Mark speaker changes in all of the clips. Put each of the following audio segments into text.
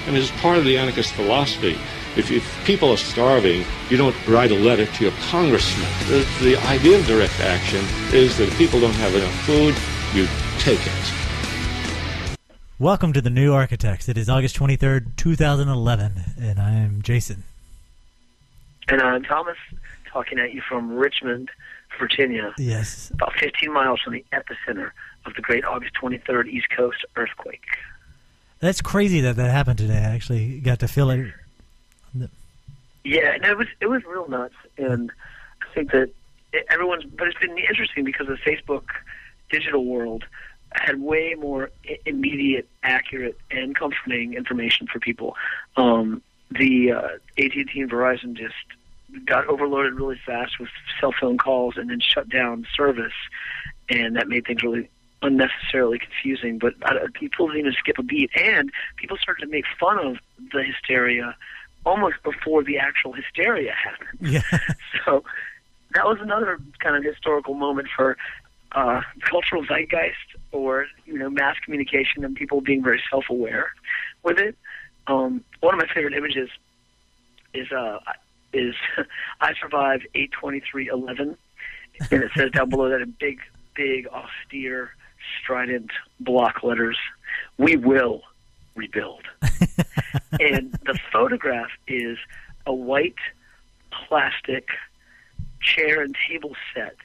Speaker 1: And it's part of the anarchist philosophy. If people are starving, you don't write a letter to your congressman. The idea of direct action is that if people don't have enough food, you take it.
Speaker 2: Welcome to The New Architects. It is August 23rd, 2011, and I am Jason.
Speaker 3: And I'm Thomas, talking at you from Richmond, Virginia.
Speaker 2: Yes.
Speaker 3: About 15 miles from the epicenter of the great August 23rd East Coast earthquake.
Speaker 2: That's crazy that happened today. I actually got to feel it.
Speaker 3: Yeah, no, it was real nuts, and I think that but it's been interesting because the Facebook digital world had way more immediate, accurate, and comforting information for people. The AT&T and Verizon just got overloaded really fast with cell phone calls and then shut down service, and that made things really unnecessarily confusing. But people didn't even skip a beat, and people started to make fun of the hysteria almost before the actual hysteria happened.
Speaker 2: Yeah.
Speaker 3: So that was another kind of historical moment for cultural zeitgeist, or mass communication, and people being very self-aware with it. One of my favorite images is I survived 8/23/11, and it says down below that in big, austere, strident block letters, "We will rebuild." And the photograph is a white plastic chair and table set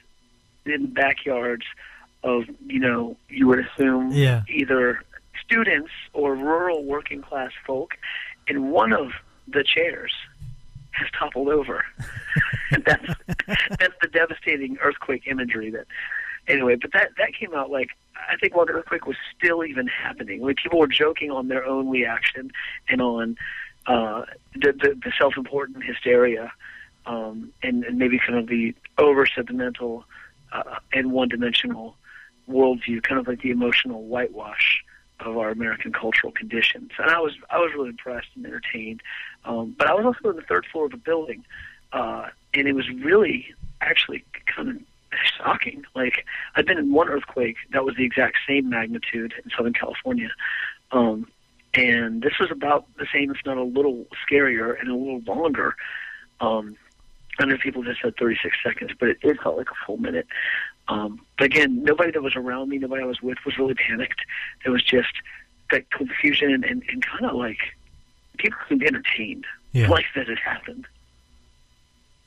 Speaker 3: in backyards of, you would assume either students or rural working class folk, and one of the chairs has toppled over. And that's the devastating earthquake imagery but that came out I think while the earthquake was still even happening. People were joking on their own reaction and on the self-important hysteria, and maybe kind of the over-sentimental and one-dimensional worldview, kind of like the emotional whitewash of our American cultural conditions. And I was really impressed and entertained. But I was also on the third floor of a building, and it was really actually kind of shocking. I'd been in one earthquake that was the exact same magnitude in Southern California, and this was about the same, if not a little scarier and a little longer. I know people just said 36 seconds, but it felt like a full minute. But again, nobody that was around me, nobody I was with was really panicked. There was just that confusion and kind of people seemed entertained that it happened.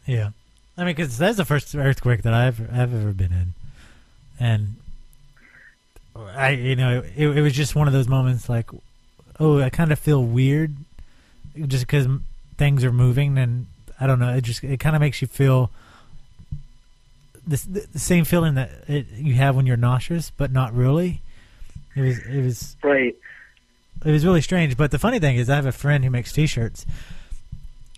Speaker 2: Yeah. I mean, because that's the first earthquake that I've ever been in. And it was just one of those moments I kind of feel weird just because things are moving, and I don't know, it kind of makes you feel the same feeling that you have when you're nauseous, but not really. It was
Speaker 3: right.
Speaker 2: It was really strange. But the funny thing is, I have a friend who makes T-shirts,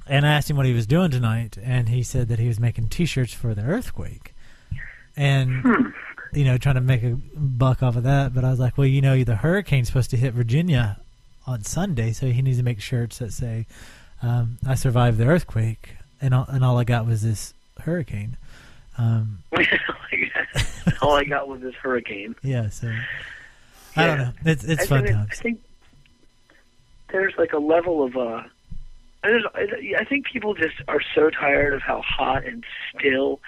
Speaker 2: and I asked him what he was doing tonight, and he said that he was making T-shirts for the earthquake, and trying to make a buck off of that. But I was like, well, the hurricane's supposed to hit Virginia on Sunday, so he needs to make shirts that say, "I survived the earthquake," and all I got was this hurricane.
Speaker 3: All I got was this hurricane.
Speaker 2: Yeah, so I don't know. It's fun times.
Speaker 3: I think there's a level of I think people just are so tired of how hot and still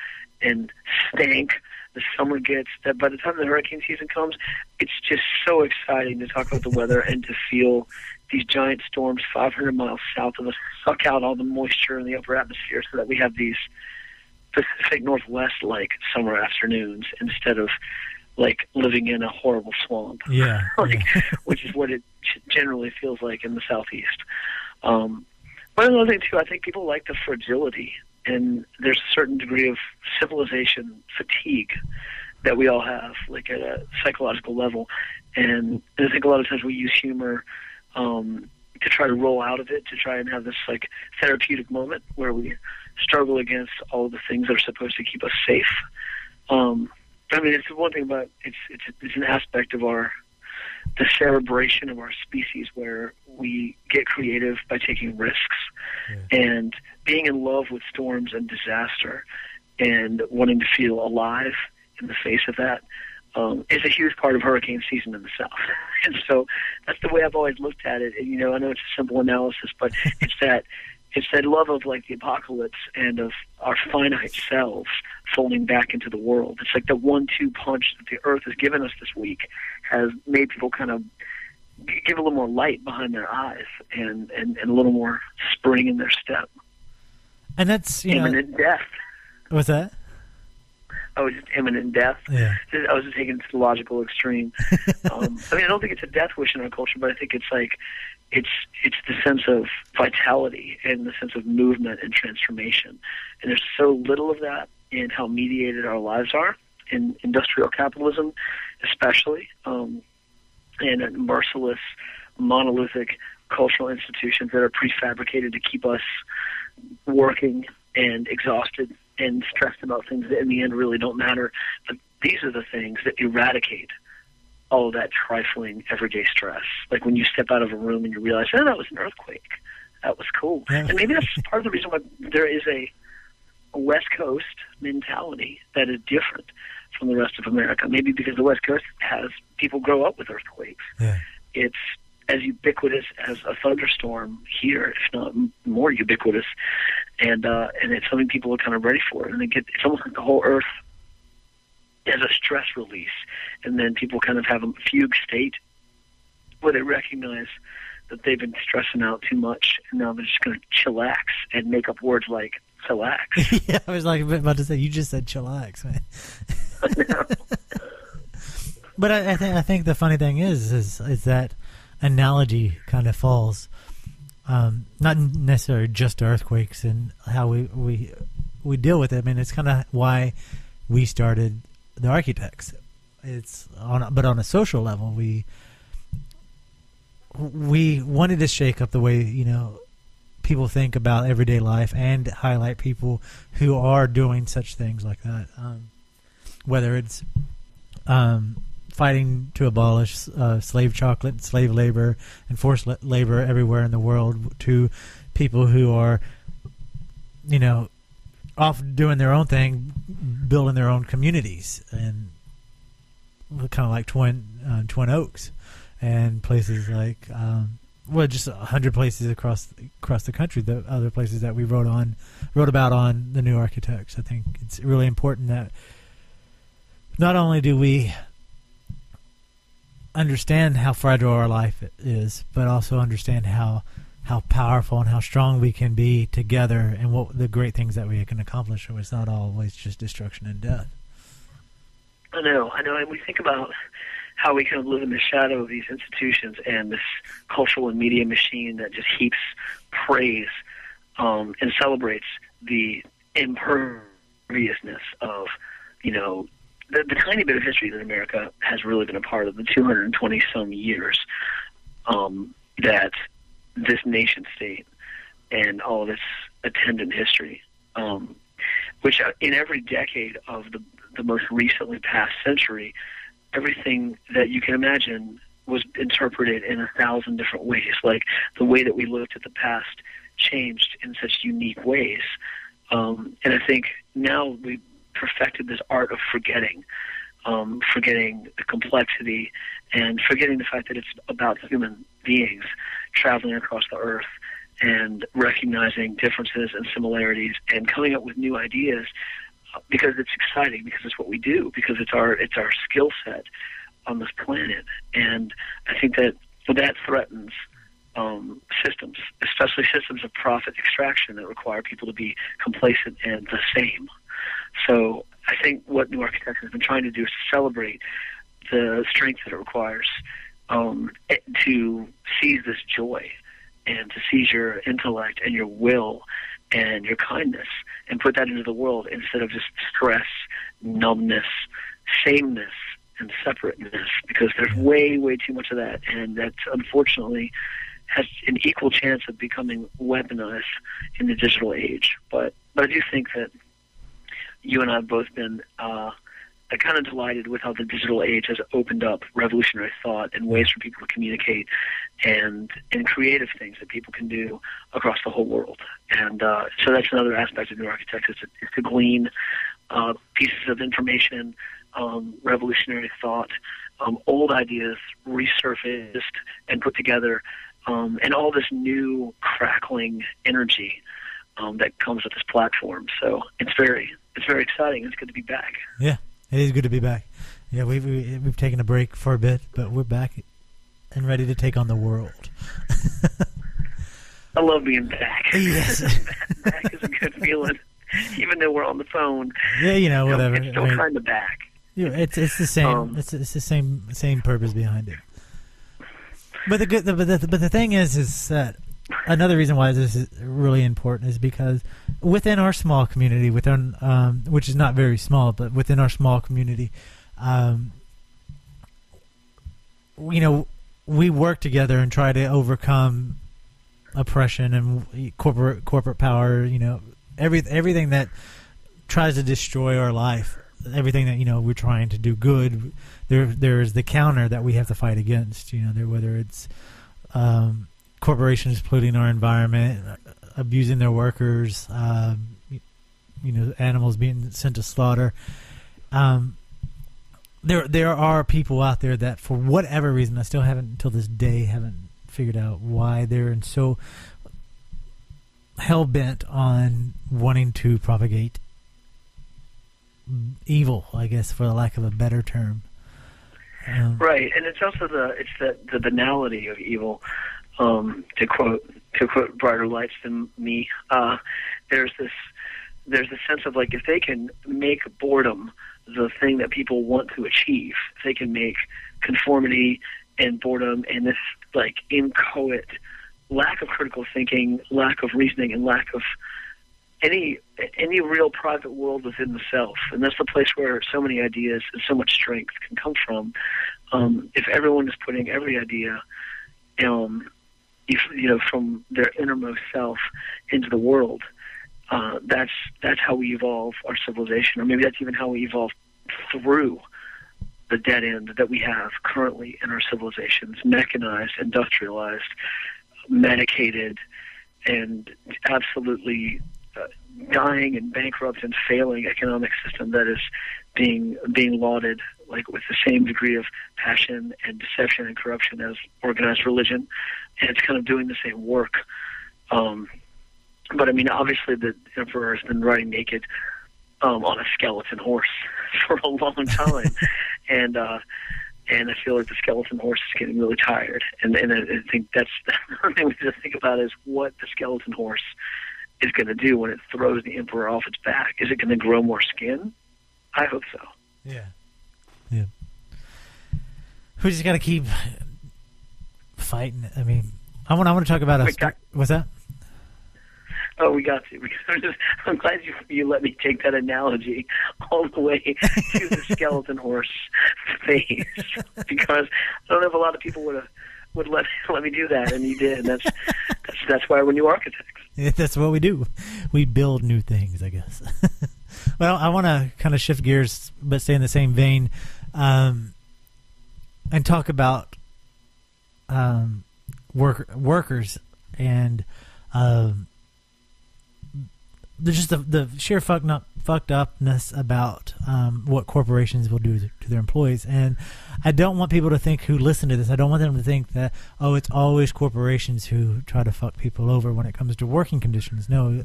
Speaker 3: and stank the summer gets that by the time the hurricane season comes, it's just so exciting to talk about the weather and to feel these giant storms 500 miles south of us suck out all the moisture in the upper atmosphere so that we have these Pacific Northwest-like summer afternoons instead of living in a horrible swamp.
Speaker 2: Yeah,
Speaker 3: which is what it generally feels like in the Southeast. But another thing, too, I think people like the fragility, and there's a certain degree of civilization fatigue that we all have, at a psychological level. And I think a lot of times we use humor to try to roll out of it, to try and have this, therapeutic moment where we struggle against all of the things that are supposed to keep us safe. It's one thing about it's an aspect of the cerebration of our species where we get creative by taking risks and being in love with storms and disaster and wanting to feel alive in the face of that. is a huge part of hurricane season in the South. And so that's the way I've always looked at it. And, you know, I know it's a simple analysis, but it's that love of, like, the apocalypse and of our finite selves folding back into the world. It's like the 1-2 punch that the earth has given us this week has made people kind of give a little more light behind their eyes and a little more spring in their step.
Speaker 2: And that's,
Speaker 3: imminent death.
Speaker 2: What's that?
Speaker 3: Oh, just imminent death.
Speaker 2: Yeah.
Speaker 3: I was just taking it to the logical extreme. I mean, I don't think it's a death wish in our culture, but I think it's like it's the sense of vitality and the sense of movement and transformation. And there's so little of that in how mediated our lives are in industrial capitalism, especially, and in merciless, monolithic cultural institutions that are prefabricated to keep us working and exhausted and stressed about things that in the end really don't matter. But these are the things that eradicate all of that trifling everyday stress. Like when you step out of a room and you realize, oh, that was an earthquake. That was cool. Yeah. And maybe that's part of the reason why there is a West Coast mentality that is different from the rest of America. Maybe because the West Coast has people grow up with earthquakes. Yeah. It's as ubiquitous as a thunderstorm here, if not more ubiquitous, and it's something people are kind of ready for. And it's almost like the whole earth as a stress release, and then people kind of have a fugue state where they recognize that they've been stressing out too much, and now they're just going to chillax and make up words like chillax.
Speaker 2: Yeah, I was like about to say, you just said chillax, man. But I think the funny thing is that analogy kind of falls, not necessarily just earthquakes and how we deal with it. I mean, it's kind of why we started the Architects. But on a social level, we wanted to shake up the way people think about everyday life and highlight people who are doing such things like that. Whether it's fighting to abolish slave chocolate, slave labor, and forced labor everywhere in the world, to people who are, off doing their own thing, building their own communities, and kind of like Twin Oaks, and places like just 100 places across the country. The other places that we wrote about on the New Architects. I think it's really important that not only do we understand how fragile our life is, but also understand how powerful and how strong we can be together, and what the great things that we can accomplish. So it's not always just destruction and death.
Speaker 3: I know. And we think about how we kind of live in the shadow of these institutions and this cultural and media machine that just heaps praise and celebrates the imperviousness of, the tiny bit of history that America has really been a part of, the 220-some years that this nation state and all of its attendant history, which in every decade of the most recently past century, everything that you can imagine was interpreted in 1,000 different ways. Like the way that we looked at the past changed in such unique ways. And I think now we perfected this art of forgetting the complexity and forgetting the fact that it's about human beings traveling across the earth and recognizing differences and similarities and coming up with new ideas, because it's exciting, because it's what we do, because it's our skill set on this planet. And I think that threatens systems, especially systems of profit extraction that require people to be complacent and the same. So I think what New Architects has been trying to do is to celebrate the strength that it requires to seize this joy and to seize your intellect and your will and your kindness and put that into the world, instead of just stress, numbness, sameness, and separateness, because there's way, way too much of that, and that unfortunately has an equal chance of becoming weaponized in the digital age. But I do think that you and I have both been kind of delighted with how the digital age has opened up revolutionary thought and ways for people to communicate and creative things that people can do across the whole world. And so that's another aspect of New Architects, is to glean pieces of information revolutionary thought, old ideas resurfaced and put together, and all this new crackling energy that comes with this platform. So it's very exciting. It's good to be back.
Speaker 2: Yeah, it is good to be back. Yeah, we've taken a break for a bit, but we're back and ready to take on the world.
Speaker 3: I love being back.
Speaker 2: Yes.
Speaker 3: Back is a good feeling, even though we're on the phone.
Speaker 2: Yeah, whatever.
Speaker 3: It's still kind of back.
Speaker 2: Yeah, it's the same. It's the same purpose behind it. But the thing is that another reason why this is really important is because within our small community, which is not very small, but within our small community, we work together and try to overcome oppression and corporate power. Everything that tries to destroy our life. Everything that we're trying to do good. There is the counter that we have to fight against. Whether it's corporations polluting our environment, abusing their workers, animals being sent to slaughter. There are people out there that, for whatever reason, I still haven't until this day figured out why they're so hell bent on wanting to propagate evil, I guess, for the lack of a better term.
Speaker 3: Right, and it's also the banality of evil. To quote Brighter Lights Than Me, there's a sense of like, if they can make boredom the thing that people want to achieve, if they can make conformity and boredom and this like inchoate lack of critical thinking, lack of reasoning, and lack of any real private world within the self, and that's the place where so many ideas and so much strength can come from. If everyone is putting every idea, from their innermost self into the world, that's how we evolve our civilization, or maybe that's even how we evolve through the dead end that we have currently in our civilizations: mechanized, industrialized, medicated, and absolutely dying and bankrupt and failing economic system that is being lauded like with the same degree of passion and deception and corruption as organized religion, and it's kind of doing the same work. But I mean, obviously the emperor has been riding naked on a skeleton horse for a long time, and I feel like the skeleton horse is getting really tired. And I think that's the thing we need to think about is what the skeleton horse is going to do when it throws the emperor off its back. Is it going to grow more skin? I hope so.
Speaker 2: Yeah. We just got to keep fighting. I mean, I want to talk about what's that?
Speaker 3: Oh, we got to. I'm glad you let me take that analogy all the way to the skeleton horse phase, because I don't know if a lot of people would let me do that, and you did. And that's why we're new architects.
Speaker 2: Yeah, that's what we do. We build new things, I guess. Well, I want to kind of shift gears, but stay in the same vein, and talk about workers and just the sheer fucked upness about what corporations will do to their employees. And I don't want people to think, who listen to this, I don't want them to think that, it's always corporations who try to fuck people over when it comes to working conditions. No,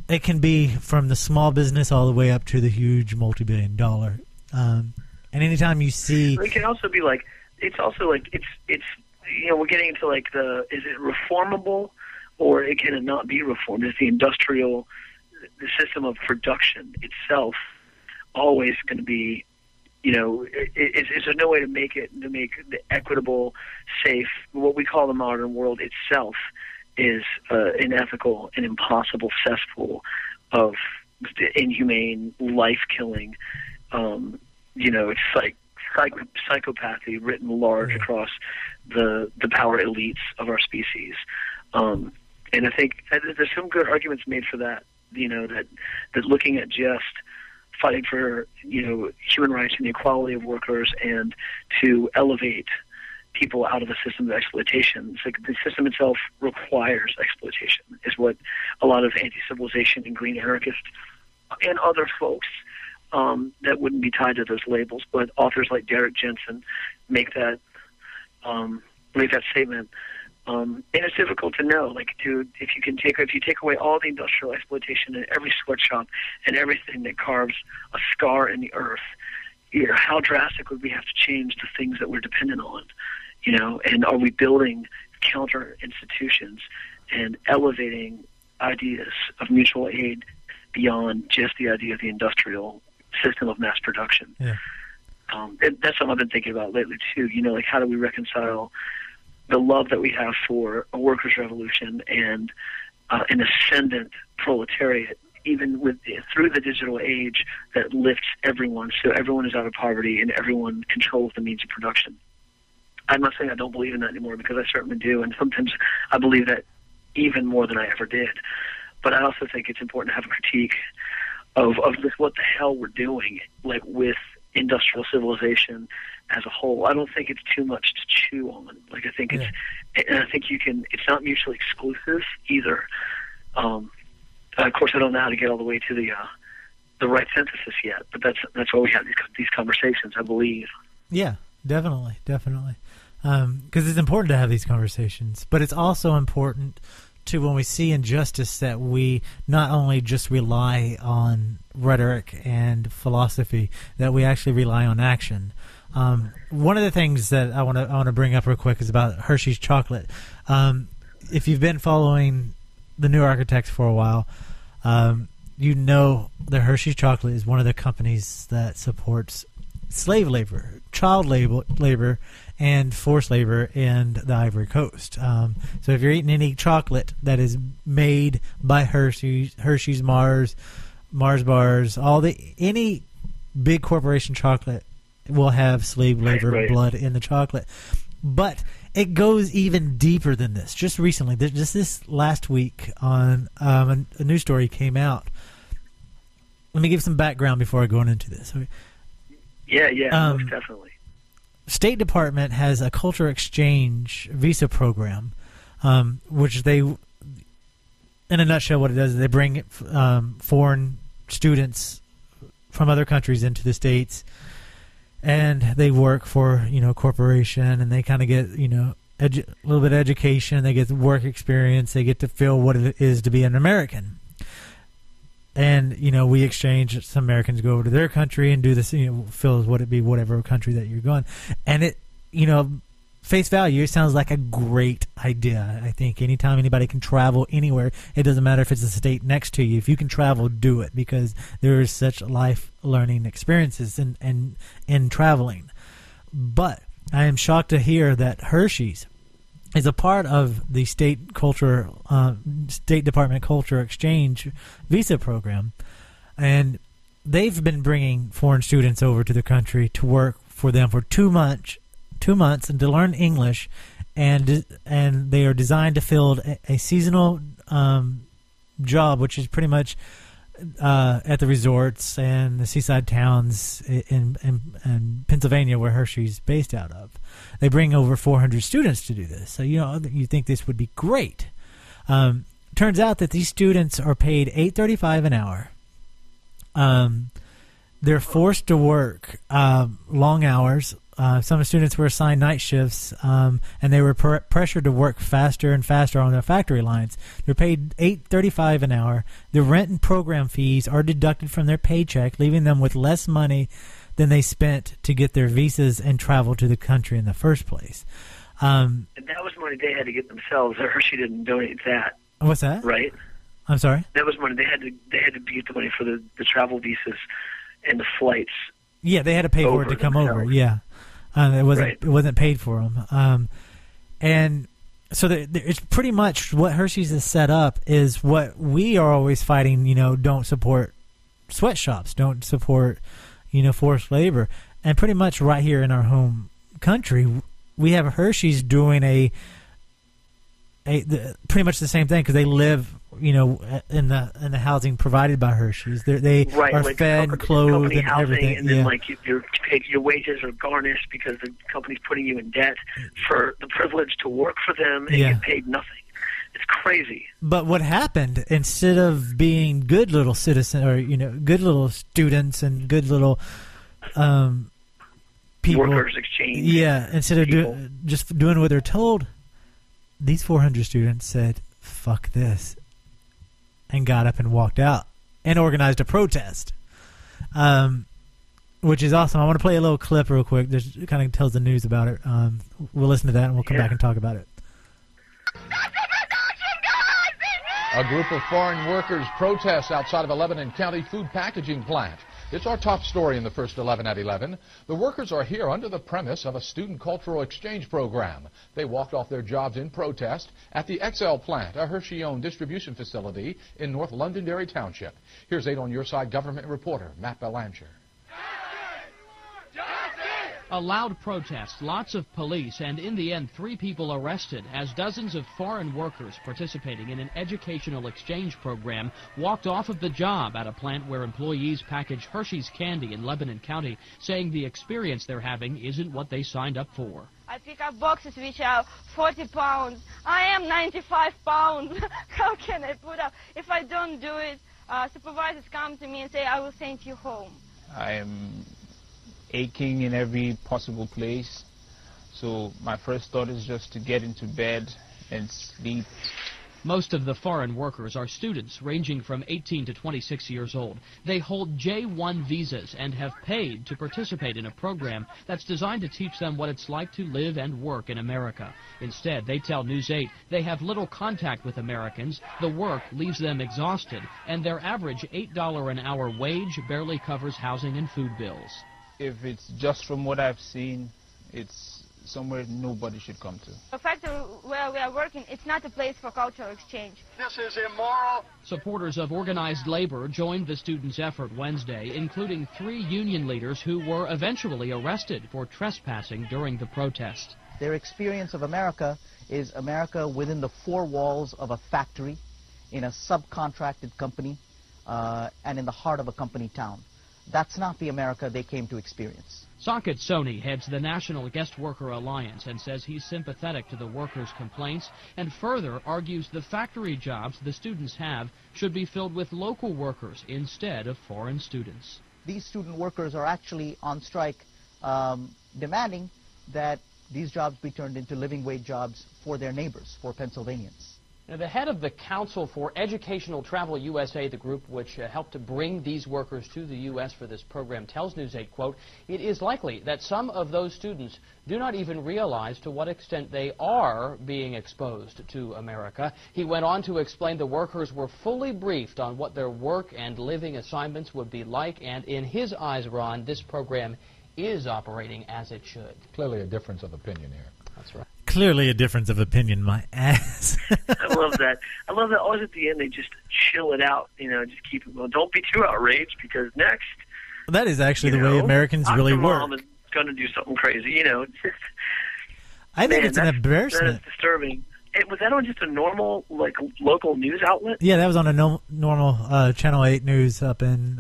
Speaker 2: it can be from the small business all the way up to the huge multi-billion-dollar. And anytime you see,
Speaker 3: it can also be like, it's we're getting into like is it reformable, or it can not be reformed? Is the system of production itself always going to be, is there no way to make the equitable, safe, what we call the modern world itself is an ethical and impossible cesspool of inhumane, life-killing, it's like psychopathy written large across the power elites of our species. And I think there's some good arguments made for that, that looking at just fighting for, human rights and the equality of workers and to elevate people out of a system of exploitation. It's like the system itself requires exploitation, is what a lot of anti-civilization and green anarchists and other folks that wouldn't be tied to those labels. But authors like Derek Jensen make that statement. And it's difficult to know, like, if you take away all the industrial exploitation in every sweatshop and everything that carves a scar in the earth, how drastic would we have to change the things that we're dependent on, and are we building counter institutions and elevating ideas of mutual aid beyond just the idea of the industrial system of mass production?
Speaker 2: Yeah.
Speaker 3: That's something I've been thinking about lately too, like how do we reconcile the love that we have for a workers' revolution and an ascendant proletariat, even through the digital age that lifts everyone, so everyone is out of poverty and everyone controls the means of production. I'm not saying I don't believe in that anymore, because I certainly do, and sometimes I believe that even more than I ever did. But I also think it's important to have a critique of just what the hell we're doing, like with industrial civilization as a whole. I don't think it's too much to chew on. Like, I think and I think it's not mutually exclusive either. Of course, I don't know how to get all the way to the right synthesis yet, but that's why we have these conversations, I believe.
Speaker 2: Yeah, definitely. Because it's important to have these conversations, but it's also important to, when we see injustice, that we not only just rely on rhetoric and philosophy, that we actually rely on action. One of the things that I want to bring up real quick is about Hershey's Chocolate. If you've been following the New Architects for a while, you know that Hershey's Chocolate is one of the companies that supports slave labor, child labor, and forced labor in the Ivory Coast. So if you're eating any chocolate that is made by Hershey's, Mars bars, any big corporation chocolate will have slave labor blood in the chocolate. But it goes even deeper than this. Just recently, just this last week, on a news story came out. Let me give some background before I go into this. Okay.
Speaker 3: Yeah, most definitely.
Speaker 2: State Department has a culture exchange visa program, which they, in a nutshell, what it does is they bring foreign students from other countries into the States, and they work for a corporation, and they kind of get a little bit of education, they get work experience, they get to feel what it is to be an American. And we exchange. Some Americans go over to their country and do this. Feel what it be, whatever country that you're going. And it, face value, it sounds like a great idea. I think anytime anybody can travel anywhere, it doesn't matter if it's a state next to you. If you can travel, do it, because there is such life learning experiences in traveling. But I am shocked to hear that Hershey's is a part of the State Department Culture Exchange visa program, and they've been bringing foreign students over to the country to work for them for 2 months, and to learn English, and they are designed to fill a seasonal job, which is pretty much at the resorts and the seaside towns in Pennsylvania, where Hershey's based out of. They bring over 400 students to do this. So, you think this would be great. Turns out that these students are paid $8.35 an hour. They're forced to work long hours. Some students were assigned night shifts, and they were pressured to work faster and faster on their factory lines. They're paid $8.35 an hour. The rent and program fees are deducted from their paycheck, leaving them with less money than they spent to get their visas and travel to the country in the first place.
Speaker 3: And that was money they had to get themselves. Hershey didn't donate that.
Speaker 2: What's that?
Speaker 3: Right?
Speaker 2: I'm sorry?
Speaker 3: That was money they had to get the money for the travel visas and the flights.
Speaker 2: Yeah, they had to pay for it to come over. Yeah. It wasn't paid for them. And so it's pretty much what Hershey's has set up is what we are always fighting, don't support sweatshops, don't support, forced labor. And pretty much right here in our home country, we have Hershey's doing pretty much the same thing, because they live, in the housing provided by Hershey's. They are
Speaker 3: like
Speaker 2: fed, clothed, and everything.
Speaker 3: And then your wages are garnished because the company's putting you in debt for the privilege to work for them and get paid nothing. It's crazy.
Speaker 2: But what happened, instead of being good little citizens, or good little students and good little people,
Speaker 3: workers exchange.
Speaker 2: Yeah, instead of just doing what they're told, these 400 students said, "Fuck this," and got up and walked out and organized a protest, which is awesome. I want to play a little clip real quick. It kind of tells the news about it. We'll listen to that and we'll come back and talk about it.
Speaker 4: A group of foreign workers protests outside of a Lebanon County food packaging plant. It's our top story in the first 11 at 11. The workers are here under the premise of a student cultural exchange program. They walked off their jobs in protest at the XL plant, a Hershey-owned distribution facility in North Londonderry Township. Here's 8 on Your Side government reporter Matt Belanger.
Speaker 5: A loud protest, lots of police, and in the end 3 people arrested as dozens of foreign workers participating in an educational exchange program walked off of the job at a plant where employees package Hershey's candy in Lebanon County, saying the experience they're having isn't what they signed up for.
Speaker 6: I pick up boxes which are 40 pounds. I am 95 pounds. How can I put up? If I don't do it, supervisors come to me and say, I will send you home.
Speaker 7: I am aching in every possible place, so my first thought is just to get into bed and sleep.
Speaker 5: Most of the foreign workers are students ranging from 18 to 26 years old. They hold J-1 visas and have paid to participate in a program that's designed to teach them what it's like to live and work in America. Instead, they tell News 8 they have little contact with Americans, the work leaves them exhausted, and their average $8 an hour wage barely covers housing and food bills.
Speaker 7: If it's just from what I've seen, it's somewhere nobody should come to.
Speaker 6: The factory where we are working, it's not a place for cultural exchange.
Speaker 8: This is immoral.
Speaker 5: Supporters of organized labor joined the students' effort Wednesday, including 3 union leaders who were eventually arrested for trespassing during the protest.
Speaker 9: Their experience of America is America within the 4 walls of a factory, in a subcontracted company, and in the heart of a company town. That's not the America they came to experience.
Speaker 5: Saket Soni heads the National Guest Worker Alliance and says he's sympathetic to the workers' complaints, and further argues the factory jobs the students have should be filled with local workers instead of foreign students.
Speaker 9: These student workers are actually on strike, demanding that these jobs be turned into living wage jobs for their neighbors, for Pennsylvanians.
Speaker 10: Now, the head of the Council for Educational Travel USA, the group which helped to bring these workers to the U.S. for this program, tells News 8, quote, "It is likely that some of those students do not even realize to what extent they are being exposed to America." He went on to explain the workers were fully briefed on what their work and living assignments would be like, and in his eyes, Ron, this program is operating as it should.
Speaker 4: Clearly a difference of opinion here.
Speaker 10: That's right.
Speaker 2: Clearly a difference of opinion, my ass.
Speaker 3: I love that. I love that always at the end they just chill it out, just keep it, well, don't be too outraged because next.
Speaker 2: That is actually the way Americans really work.
Speaker 3: Mom is going to do something crazy, It's just,
Speaker 2: I think it's an embarrassment.
Speaker 3: That is disturbing. Was that on just a normal, local news outlet?
Speaker 2: Yeah, that was on a normal Channel 8 news up in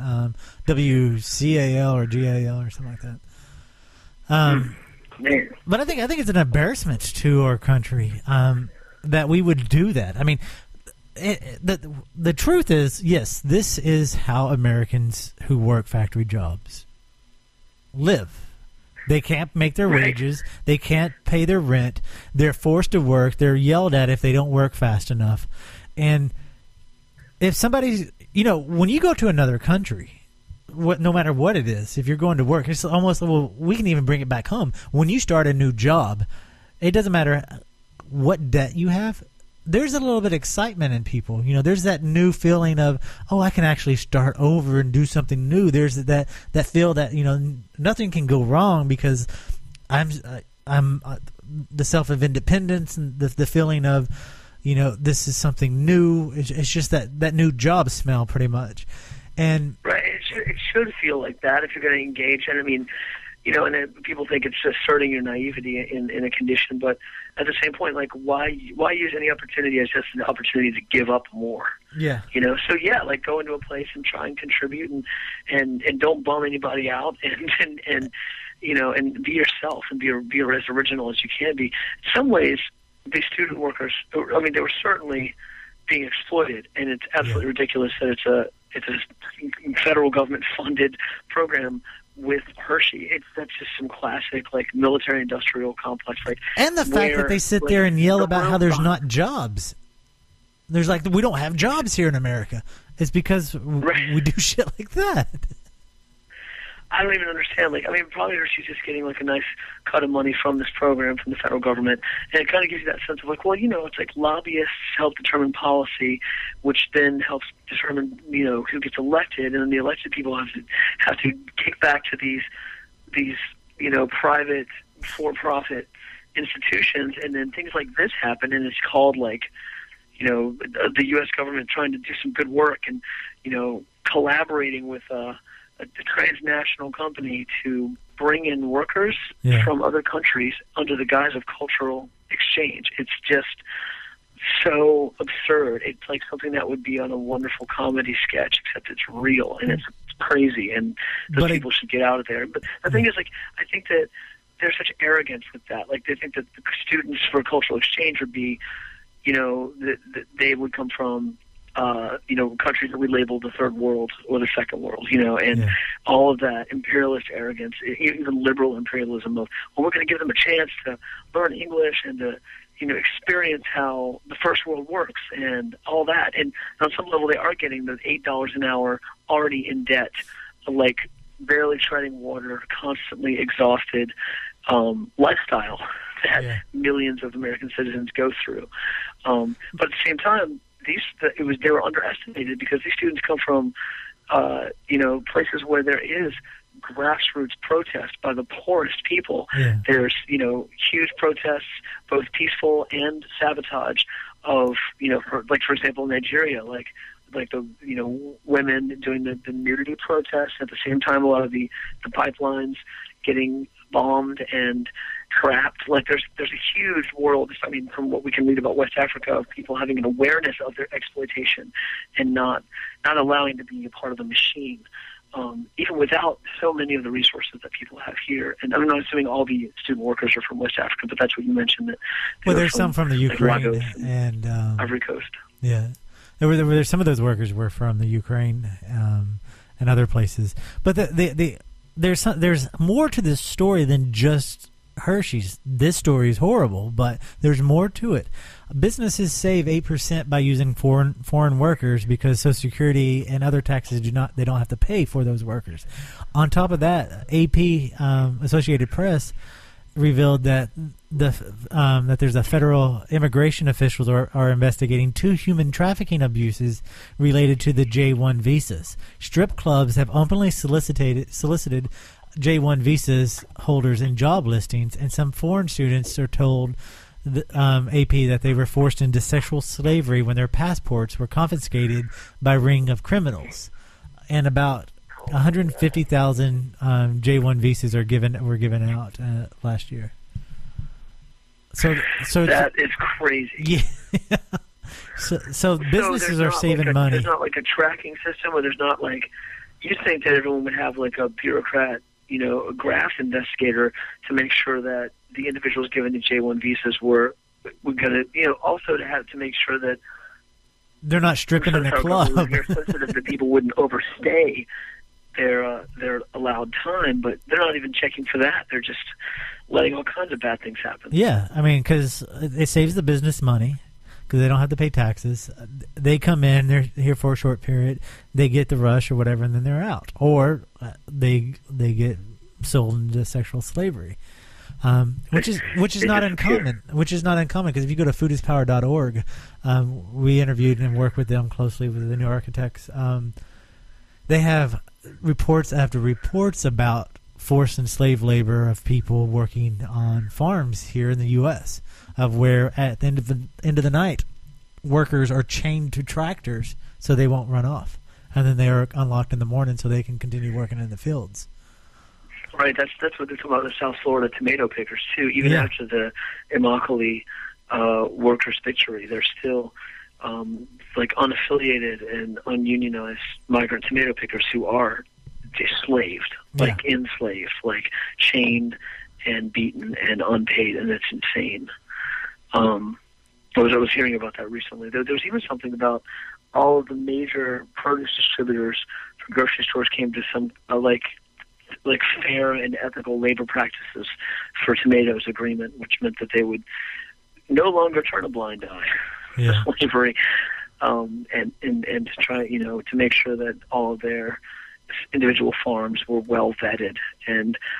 Speaker 2: WCAL or GAL or something like that. But I think it's an embarrassment to our country that we would do that. I mean, the truth is, yes, this is how Americans who work factory jobs live. They can't make their wages. They can't pay their rent. They're forced to work. They're yelled at if they don't work fast enough. And if somebody's, when you go to another country, no matter what it is, if you're going to work, it's almost, we can even bring it back home. When you start a new job, it doesn't matter what debt you have. There's a little bit of excitement in people. There's that new feeling of, I can actually start over and do something new. There's that feel that, nothing can go wrong because I'm the self of independence and the feeling of, this is something new. It's just that new job smell pretty much. And
Speaker 3: right, it should feel like that if you're going to engage. And I mean, and then people think it's asserting your naivety in a condition, but at the same point, why use any opportunity as just an opportunity to give up more?
Speaker 2: Yeah.
Speaker 3: So yeah, go into a place and try and contribute and don't bum anybody out and be yourself and be as original as you can be. In some ways, these student workers, I mean, they were certainly being exploited, and it's absolutely ridiculous that it's a federal government funded program with Hershey. That's just some classic like military industrial complex, like,
Speaker 2: and the fact that they sit there and yell about how there's not jobs. There's like, we don't have jobs here in America. It's because we do shit like that.
Speaker 3: I don't even understand. Like, I mean, probably Hershey's just getting like a nice cut of money from this program from the federal government, and it kind of gives you that sense of like, well, you know, it's like lobbyists help determine policy, which then helps determine, you know, who gets elected, and then the elected people have to kick back to these you know, private for-profit institutions, and then things like this happen, and it's called like, you know, the U.S. government trying to do some good work and, you know, collaborating with a transnational company to bring in workers from other countries under the guise of cultural exchange. It's just so absurd. It's like something that would be on a wonderful comedy sketch, except it's real and it's crazy, and those people should get out of there. But the thing is, like, I think that there's such arrogance with that. Like, they think that the students for cultural exchange would be, you know, that they would come from, you know, countries that we label the third world or the second world, you know, and all of that imperialist arrogance, even liberal imperialism of, well, we're going to give them a chance to learn English and to, you know, experience how the first world works and all that. And on some level, they are getting the $8 an hour, already in debt, like barely treading water, constantly exhausted lifestyle that millions of American citizens go through. But at the same time, they were underestimated because these students come from, you know, places where there is grassroots protest by the poorest people. There's, you know, huge protests, both peaceful and sabotage of, you know, for example, Nigeria, like the, you know, women doing the nudity protests. At the same time, a lot of the pipelines getting bombed and trapped. Like, there's a huge world, I mean, from what we can read about West Africa, of people having an awareness of their exploitation and not allowing to be a part of the machine, even without so many of the resources that people have here. And I'm not assuming all the student workers are from West Africa, but that's what you mentioned. That
Speaker 2: well, there's some from the Ukraine and
Speaker 3: Ivory Coast.
Speaker 2: Yeah, there some of those workers were from the Ukraine and other places. But there's more to this story than just Hershey's. This story is horrible, but there's more to it. Businesses save 8% by using foreign workers because Social Security and other taxes they don't have to pay for those workers. On top of that, AP Associated Press revealed that that there's a federal immigration officials are investigating 2 human trafficking abuses related to the J-1 visas. Strip clubs have openly solicited J-1 visas holders in job listings, and some foreign students are told AP that they were forced into sexual slavery when their passports were confiscated by a ring of criminals. And about 150,000 J-1 visas were given out last year. So
Speaker 3: that is crazy.
Speaker 2: Yeah. So businesses are saving money.
Speaker 3: There's not like a tracking system, or there's not like, you think that everyone would have like a bureaucrat, you know, a graft investigator to make sure that the individuals given the J-1 visas were going to, you know, also to make sure that
Speaker 2: they're not stripping in a club.
Speaker 3: They're sensitive that people wouldn't overstay their allowed time, but they're not even checking for that. They're just letting all kinds of bad things happen.
Speaker 2: Yeah, I mean, because it saves the business money because they don't have to pay taxes. They come in, they're here for a short period, they get the rush or whatever, and then they're out. Or they get sold into sexual slavery. Which is not uncommon. Which is not uncommon because if you go to foodispower.org, we interviewed and worked with them closely with the New Architects. They have reports after reports about forced and slave labor of people working on farms here in the U.S. of where at the end of the night, workers are chained to tractors so they won't run off, and then they are unlocked in the morning so they can continue working in the fields.
Speaker 3: Right, that's what they're talking about, the South Florida tomato pickers, too. Even after the Immokalee workers' victory, they're still like unaffiliated and ununionized migrant tomato pickers who are enslaved, like enslaved, like chained and beaten and unpaid, and that's insane. I was hearing about that recently. There was even something about all of the major produce distributors for grocery stores came to some like fair and ethical labor practices for tomatoes agreement, which meant that they would no longer turn a blind eye to slavery, and to try, to make sure that all of their individual farms were well vetted.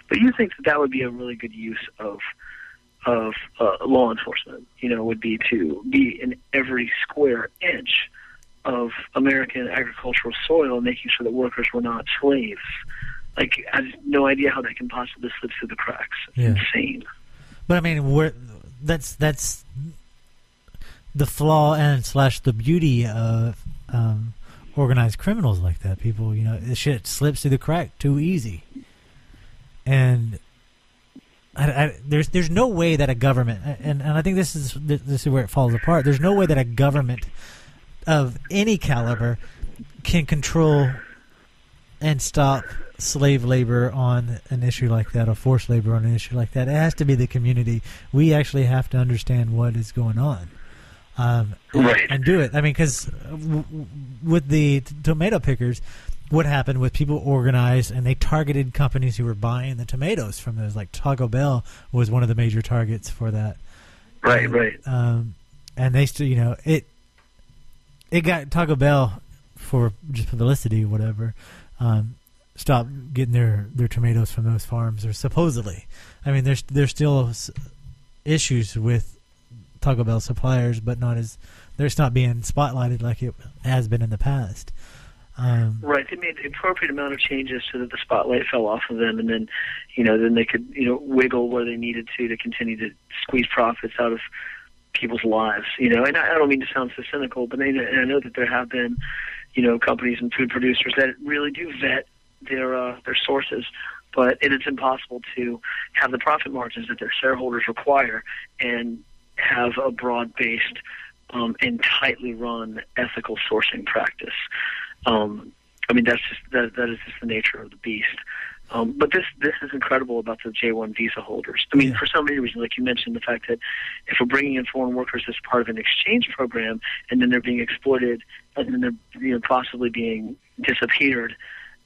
Speaker 3: But you think that would be a really good use of law enforcement, would be to be in every square inch of American agricultural soil, making sure that workers were not slaves. Like, I have no idea how that can possibly slip through the cracks. It's insane.
Speaker 2: But I mean, that's the flaw and / the beauty of organized criminals like that. People, the shit slips through the crack too easy, and there's no way that a government, and I think this is where it falls apart. There's no way that a government of any caliber can control and stop slave labor on an issue like that, or forced labor on an issue like that. It has to be the community. We actually have to understand what is going on, and do it. I mean, because with the tomato pickers, what happened with people organized and they targeted companies who were buying the tomatoes from those. Like Taco Bell was one of the major targets for that.
Speaker 3: Right.
Speaker 2: And they still, it got Taco Bell, for just publicity or whatever, stop getting their tomatoes from those farms, or supposedly. I mean, there's still issues with Taco Bell suppliers, but it's not being spotlighted like it has been in the past.
Speaker 3: Right, they made the appropriate amount of changes so that the spotlight fell off of them, and then, then they could, wiggle where they needed to continue to squeeze profits out of people's lives. And I don't mean to sound so cynical, but I know that there have been, companies and food producers that really do vet their sources, but it's impossible to have the profit margins that their shareholders require and have a broad-based and tightly run ethical sourcing practice. I mean, that is just the nature of the beast. But this is incredible about the J-1 visa holders. I mean, for some reason, like you mentioned, the fact that if we're bringing in foreign workers as part of an exchange program, and then they're being exploited, and then they're possibly being disappeared,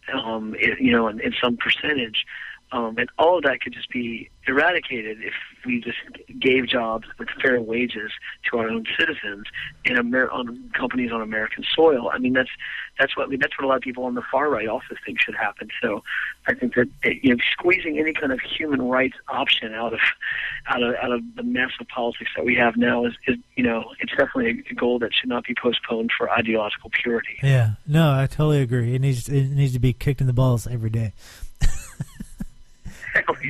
Speaker 3: in some percentage, and all of that could just be eradicated if we just gave jobs with fair wages to our own citizens on companies on American soil. I mean, that's what a lot of people on the far right also think should happen. So I think that squeezing any kind of human rights option out of the mess of politics that we have now is it's definitely a goal that should not be postponed for ideological purity.
Speaker 2: Yeah, no, I totally agree. It needs to be kicked in the balls every day.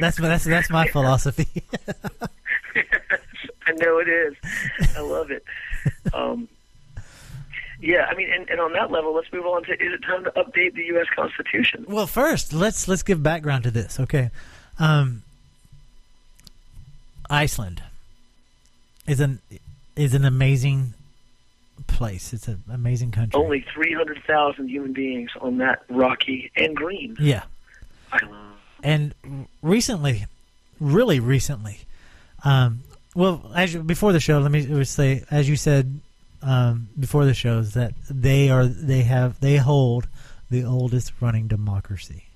Speaker 2: That's my philosophy.
Speaker 3: I know it is. I love it. Yeah, I mean, and on that level, let's move on to, is it time to update the U.S. Constitution?
Speaker 2: Well, first, let's give background to this, okay? Iceland is an amazing place. It's an amazing country.
Speaker 3: Only 300,000 human beings on that rocky and green island.
Speaker 2: And recently, really recently, before the show, let me say, as you said before the show, is that they hold the oldest running democracy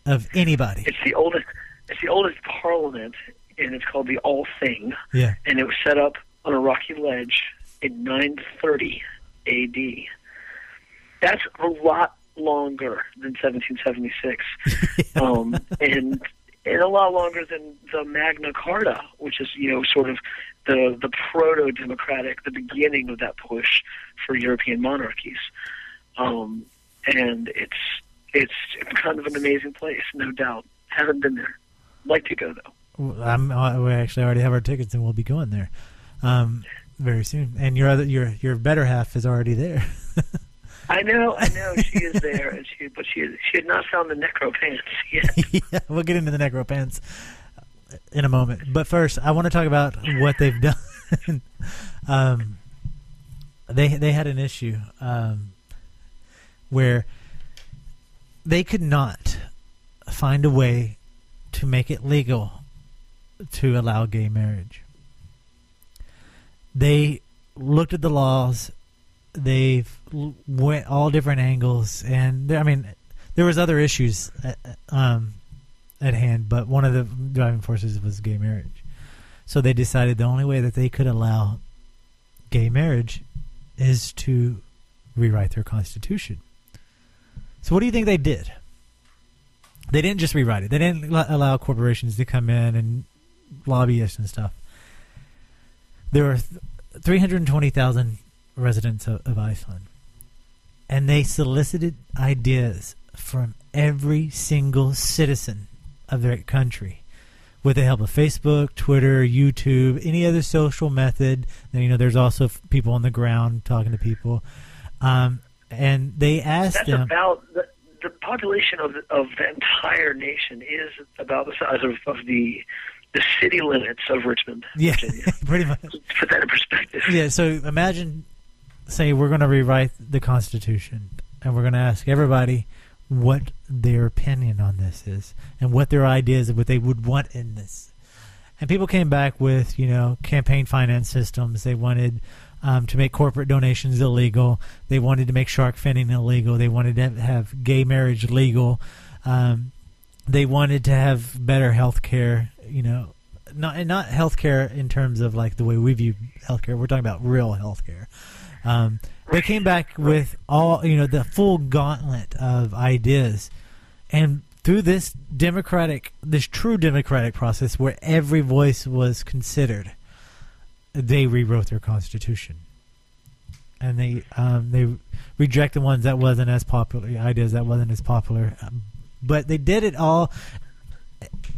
Speaker 2: of anybody.
Speaker 3: It's the oldest parliament, and it's called the All Thing.
Speaker 2: Yeah.
Speaker 3: And it was set up on a rocky ledge in 930 A.D. That's a lot longer than 1776, and a lot longer than the Magna Carta, which is sort of the proto-democratic, the beginning of that push for European monarchies, and it's kind of an amazing place, no doubt. Haven't been there. Like to go though.
Speaker 2: We actually already have our tickets, and we'll be going there very soon. And your better half is already there.
Speaker 3: I know, she is there, and she had not found the necro pants yet.
Speaker 2: Yeah, we'll get into the necro pants in a moment. But first, I want to talk about what they've done. They had an issue where they could not find a way to make it legal to allow gay marriage. they looked at the laws. They went all different angles, and there was other issues at hand, but one of the driving forces was gay marriage. So they decided the only way that they could allow gay marriage is to rewrite their constitution. So what do you think they did? They didn't just rewrite it. They didn't allow corporations to come in and lobbyists and stuff. There were 320,000 residents of Iceland, and they solicited ideas from every single citizen of their country with the help of Facebook, Twitter, YouTube, any other social method. There's also people on the ground talking to people, and they asked them.
Speaker 3: About the population of the entire nation is about the size of the city limits of Richmond, Virginia.
Speaker 2: Pretty much.
Speaker 3: To put that in perspective.
Speaker 2: Yeah, so imagine, say, we're going to rewrite the Constitution, and we're going to ask everybody what their opinion on this is and what their ideas of what they would want in this. And people came back with, campaign finance systems. They wanted to make corporate donations illegal. They wanted to make shark finning illegal. They wanted to have gay marriage legal. They wanted to have better health care, not health care in terms of like the way we view health care. We're talking about real health care. They came back with all, the full gauntlet of ideas. And through this true democratic process where every voice was considered, they rewrote their constitution. And they rejected ones that wasn't as popular, ideas that wasn't as popular. But they did it all.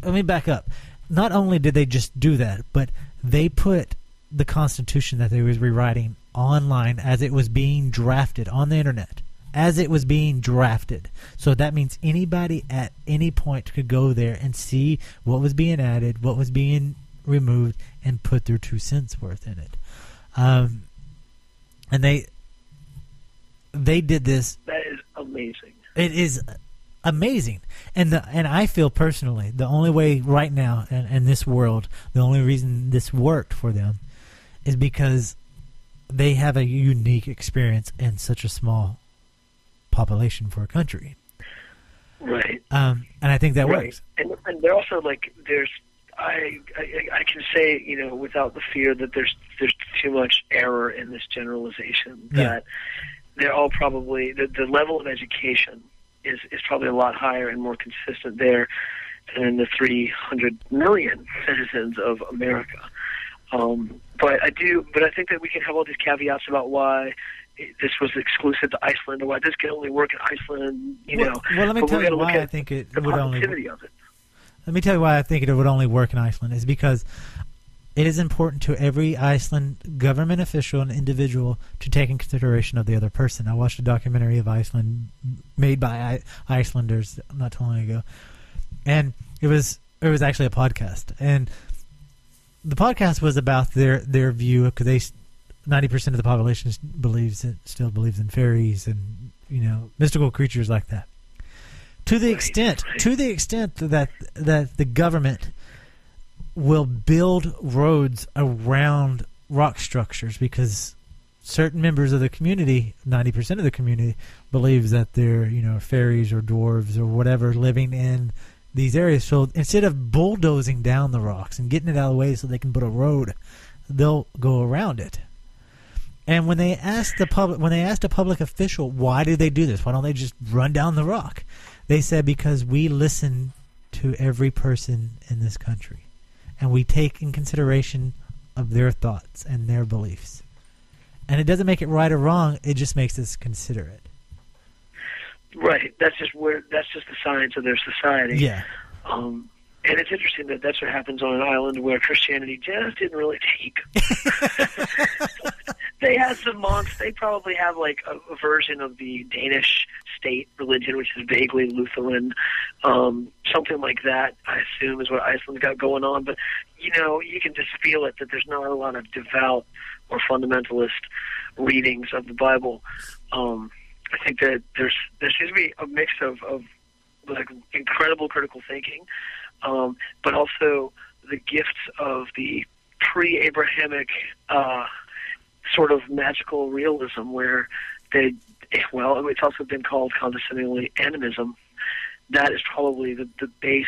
Speaker 2: Let me back up. Not only did they just do that, but they put the Constitution that they was rewriting online as it was being drafted on the internet, as it was being drafted. So that means anybody at any point could go there and see what was being added, what was being removed, and put their 2 cents worth in it. And they did this.
Speaker 3: That is amazing.
Speaker 2: It is amazing. And I feel personally the only way right now in this world, the only reason this worked for them is because they have a unique experience in such a small population for a country.
Speaker 3: Right.
Speaker 2: And I think that works.
Speaker 3: And they're also like, I can say, without the fear that there's too much error in this generalization, that they're all probably, the level of education is probably a lot higher and more consistent there than in the 300 million citizens of America. But I think that we can have all these caveats about why this was exclusive to Iceland or why this can only work in Iceland,
Speaker 2: Well, let me tell you why I think it would only work. Let me tell you why I think it would only work in Iceland is because it is important to every Iceland government official and individual to take in consideration of the other person. I watched a documentary of Iceland made by Icelanders not too long ago, and it was actually a podcast, and the podcast was about their view because 90% of the population still believes in fairies and mystical creatures like that. To the extent that the government will build roads around rock structures because certain members of the community, 90% of the community, believes that they're fairies or dwarves or whatever living in these areas. So instead of bulldozing down the rocks and getting it out of the way so they can put a road, they'll go around it. And when they asked a public official, why did they do this? Why don't they just run down the rock? They said, because we listen to every person in this country, and we take in consideration of their thoughts and their beliefs. And it doesn't make it right or wrong. It just makes us considerate.
Speaker 3: Right. That's just the science of their society.
Speaker 2: Yeah.
Speaker 3: And it's interesting that that's what happens on an island where Christianity just didn't really take. They had some monks. They probably have like a version of the Danish state religion, which is vaguely Lutheran, something like that. I assume is what Iceland's got going on. But you can just feel it that there's not a lot of devout or fundamentalist readings of the Bible. I think that there seems to be a mix of like incredible critical thinking, but also the gifts of the pre-Abrahamic sort of magical realism where it's also been called condescendingly animism. That is probably the base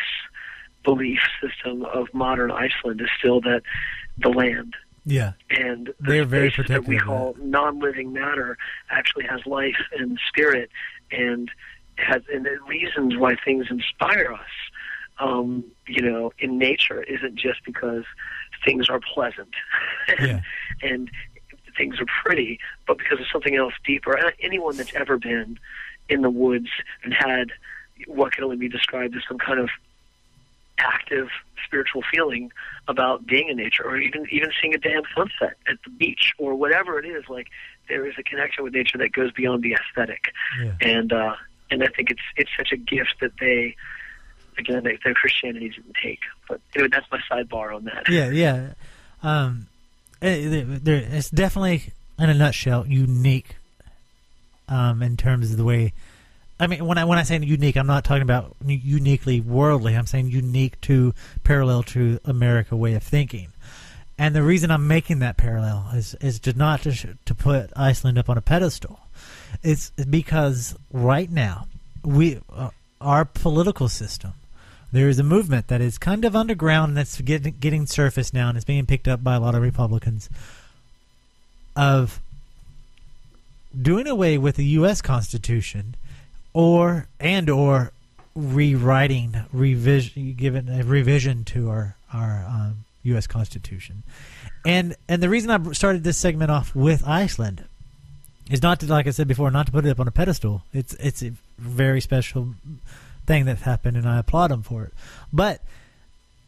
Speaker 3: belief system of modern Iceland, is still that the land and
Speaker 2: they're very
Speaker 3: spaces
Speaker 2: protective
Speaker 3: that we
Speaker 2: of
Speaker 3: call non-living matter actually has life and spirit, and the reasons why things inspire us, in nature, isn't just because things are pleasant and things are pretty, but because of something else deeper. And anyone that's ever been in the woods and had what can only be described as some kind of active spiritual feeling about being in nature, or even seeing a damn sunset at the beach or whatever it is, like there is a connection with nature that goes beyond the aesthetic. And I think it's such a gift that their Christianity didn't take. But anyway, that's my sidebar on that.
Speaker 2: It's definitely, in a nutshell, unique in terms of the way. I mean, when I say unique, I'm not talking about uniquely worldly. I'm saying unique to, parallel to America way of thinking. And the reason I'm making that parallel is to put Iceland up on a pedestal. It's because right now our political system, there is a movement that is kind of underground and that's getting surface now, and it's being picked up by a lot of Republicans, of doing away with the U.S. Constitution or rewriting, giving a revision to our U.S. Constitution. And the reason I started this segment off with Iceland is not to, like I said before, not to put it up on a pedestal. It's a very special thing that happened, and I applaud them for it. But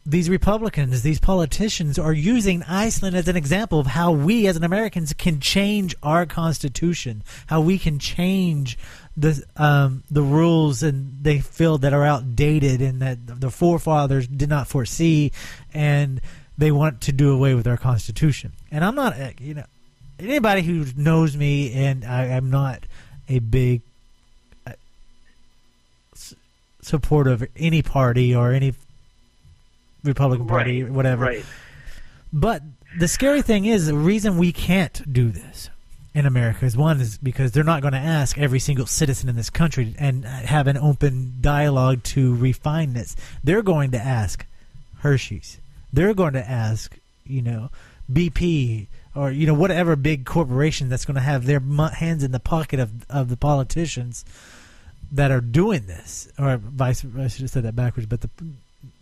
Speaker 2: these Republicans, these politicians, are using Iceland as an example of how we as Americans can change our Constitution, how we can change the rules, and they feel that are outdated and that the forefathers did not foresee, and they want to do away with our Constitution. And I'm not, anybody who knows me, and I'm not a big supporter of any party or any Republican Party, or whatever.
Speaker 3: Right.
Speaker 2: But the scary thing is, the reason we can't do this in America is because they're not going to ask every single citizen in this country and have an open dialogue to refine this. They're going to ask Hershey's. They're going to ask, BP or whatever big corporation that's going to have their hands in the pocket of the politicians that are doing this, or I should have said that backwards, but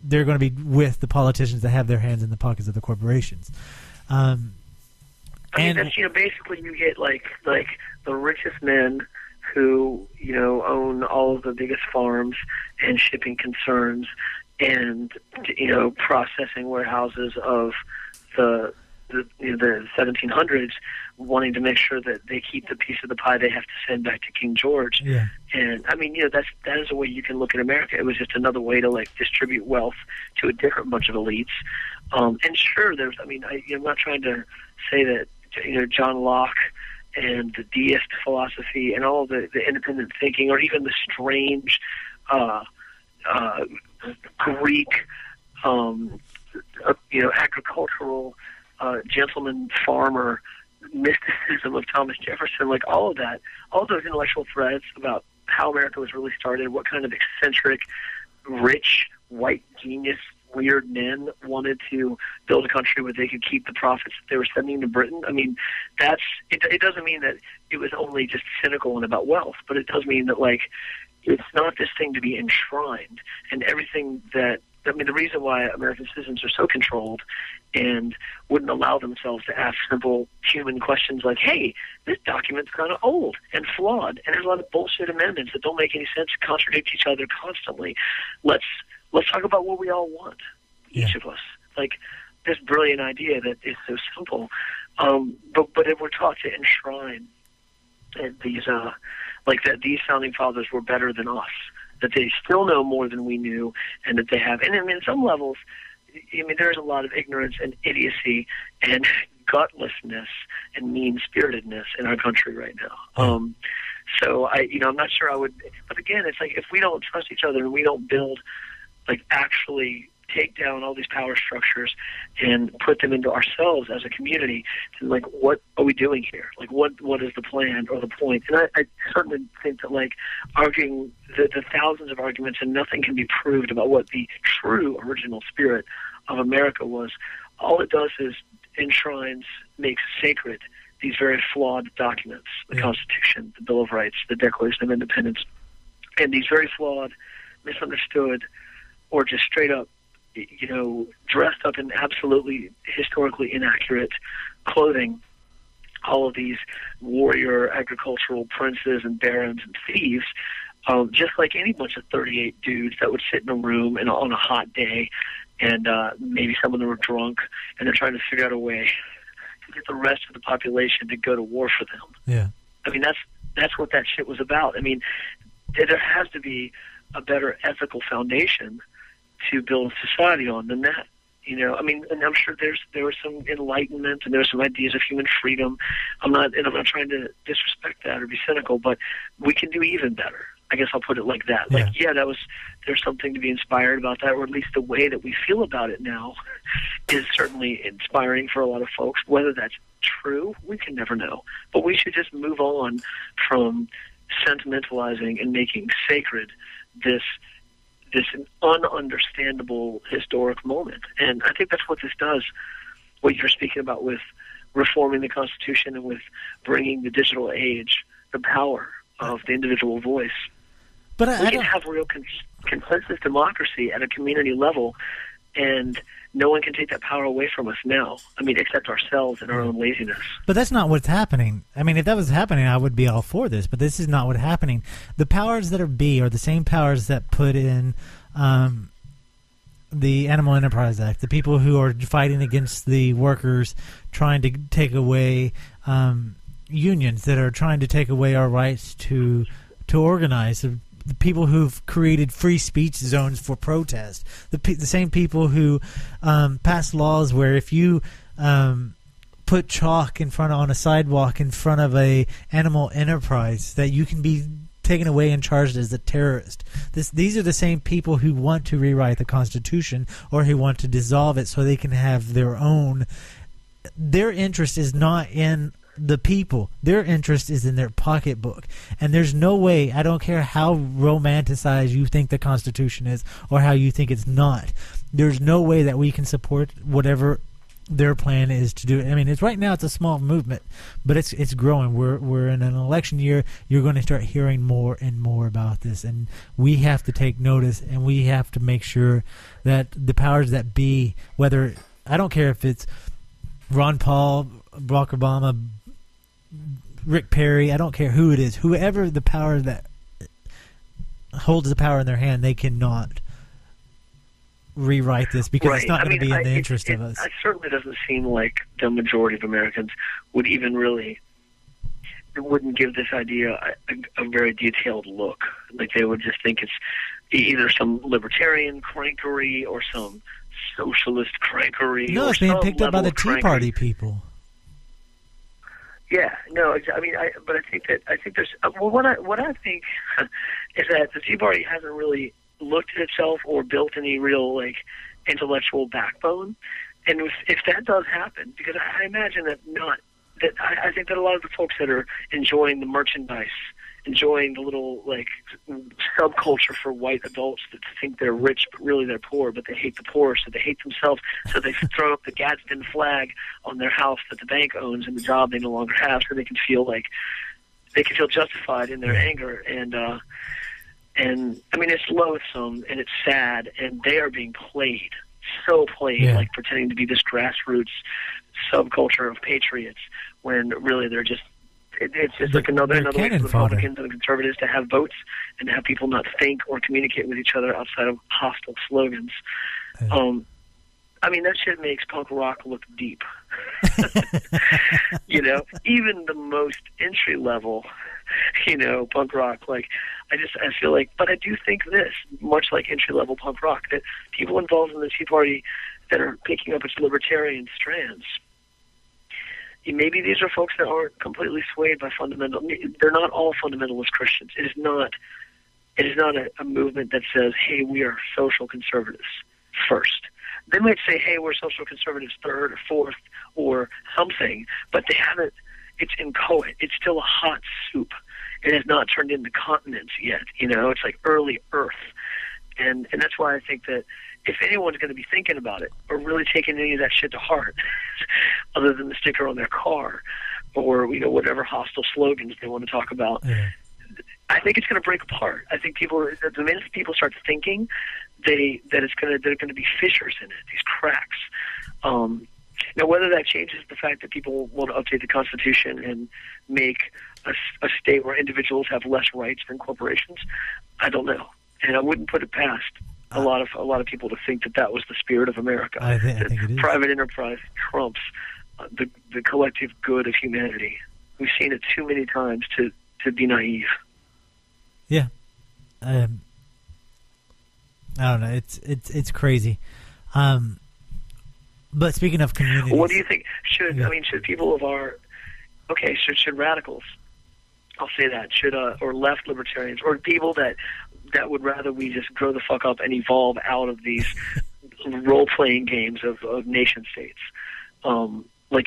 Speaker 2: they're going to be with the politicians that have their hands in the pockets of the corporations. That's,
Speaker 3: basically you get like the richest men who, own all of the biggest farms and shipping concerns and, processing warehouses of the 1700s, wanting to make sure that they keep the piece of the pie they have to send back to King George.
Speaker 2: Yeah.
Speaker 3: And that is a way you can look at America. It was just another way to distribute wealth to a different bunch of elites. And sure, I'm not trying to say that John Locke and the deist philosophy and all the independent thinking, or even the strange Greek agricultural gentleman farmer mysticism of Thomas Jefferson, like all of that, all those intellectual threads about how America was really started, what kind of eccentric, rich, white genius, weird men wanted to build a country where they could keep the profits that they were sending to Britain. I mean, it doesn't mean that it was only just cynical and about wealth, but it does mean that it's not this thing to be enshrined, and everything that, the reason why American citizens are so controlled and wouldn't allow themselves to ask simple human questions like, hey, this document's kind of old and flawed, and there's a lot of bullshit amendments that don't make any sense, contradict each other constantly. Let's talk about what we all want, each of us. This brilliant idea that is so simple. But if we're taught to enshrine these, that these founding fathers were better than us, that they still know more than we knew, and that they have. And in some levels, there's a lot of ignorance and idiocy and gutlessness and mean-spiritedness in our country right now. So I'm not sure I would. But again, it's if we don't trust each other and we don't build actually take down all these power structures and put them into ourselves as a community. And like, what are we doing here? Like, what is the plan or the point? And I certainly think that, like, arguing the thousands of arguments and nothing can be proved about what the true original spirit of America was. All it does is enshrines, makes sacred these very flawed documents, the Constitution, the Bill of Rights, the Declaration of Independence, and these very flawed, misunderstood, or just straight up, dressed up in absolutely historically inaccurate clothing, all of these warrior agricultural princes and barons and thieves, just like any bunch of 38 dudes that would sit in a room on a hot day, and maybe some of them were drunk, and they're trying to figure out a way to get the rest of the population to go to war for them.
Speaker 2: Yeah.
Speaker 3: I mean, that's what that shit was about. I mean, there has to be a better ethical foundation to build society on than that. I mean, and I'm sure there was some enlightenment and there were some ideas of human freedom. I'm not trying to disrespect that or be cynical, but we can do even better. I guess I'll put it like that. Like, there's something to be inspired about that, or at least the way that we feel about it now is certainly inspiring for a lot of folks. Whether that's true, we can never know. But we should just move on from sentimentalizing and making sacred this ununderstandable historic moment. And I think that's what this does, what you're speaking about with reforming the Constitution and with bringing the digital age, the power of the individual voice.
Speaker 2: But
Speaker 3: we can have real consensus democracy at a community level, and no one can take that power away from us now. I mean, except ourselves and our own laziness.
Speaker 2: But that's not what's happening. I mean, if that was happening, I would be all for this. But this is not what's happening. The powers that are the same powers that put in the Animal Enterprise Act, the people who are fighting against the workers, trying to take away unions, that are trying to take away our rights to organize, the people who've created free speech zones for protest, the same people who pass laws where if you put chalk on a sidewalk in front of a animal enterprise, that you can be taken away and charged as a terrorist. These are the same people who want to rewrite the Constitution or who want to dissolve it so they can have their own. Their interest is not in the people. Their interest is in their pocketbook. And there's no way, I don't care how romanticized you think the Constitution is or how you think it's not, there's no way that we can support whatever their plan is to do. I mean, right now it's a small movement, but it's growing. We're in an election year. You're going to start hearing more and more about this, and we have to take notice, and we have to make sure that the powers that be, whether, I don't care if it's Ron Paul, Barack Obama, Rick Perry, I don't care who it is, whoever the power that holds the power in their hand, they cannot rewrite this because it's not going to be in the interest of us.
Speaker 3: It certainly doesn't seem like the majority of Americans would even wouldn't give this idea a very detailed look. Like, they would just think it's either some libertarian crankery or some socialist crankery.
Speaker 2: No, it's being picked up by the Tea Party people.
Speaker 3: Yeah, no, I mean, but I think there's what I think is that the Tea Party hasn't really looked at itself or built any real intellectual backbone, and if that does happen, because I imagine I think that a lot of the folks that are enjoying the merchandise, enjoying the little subculture for white adults that think they're rich but really they're poor, but they hate the poor, so they hate themselves, so they throw up the Gadsden flag on their house that the bank owns and the job they no longer have, so they can feel justified in their anger. And I mean, it's loathsome and it's sad, and they are being played, like pretending to be this grassroots subculture of patriots when really they're just. It's just like another way for Republicans and conservatives to have votes and to have people not think or communicate with each other outside of hostile slogans. Yeah. I mean, that shit makes punk rock look deep. Even the most entry level, punk rock. I feel like, but I do think this, much like entry level punk rock, that people involved in the Tea Party that are picking up its libertarian strands. Maybe these are folks that aren't completely swayed by fundamental. They're not all fundamentalist Christians. It is not a movement that says, "Hey, we are social conservatives." first. They might say, hey, we're social conservatives third or fourth or something, but they haven't. It's inchoate. It's still a hot soup. It has not turned into continents yet. It's like early Earth. And that's why I think that if anyone's going to be thinking about it or really taking any of that shit to heart, other than the sticker on their car or, whatever hostile slogans they want to talk about, I think it's going to break apart. I think the minute people start thinking, there are going to be fissures in it, these cracks. Now, whether that changes the fact that people want to update the Constitution and make a state where individuals have less rights than corporations, I don't know. And I wouldn't put it past a lot of people to think that was the spirit of America.
Speaker 2: I think it is.
Speaker 3: Private enterprise trumps the collective good of humanity. We've seen it too many times to be naive.
Speaker 2: Yeah. I don't know. It's crazy. But speaking of communities,
Speaker 3: what do you think? Should people should radicals? I'll say that or left libertarians or people that would rather we just grow the fuck up and evolve out of these role-playing games of nation states. If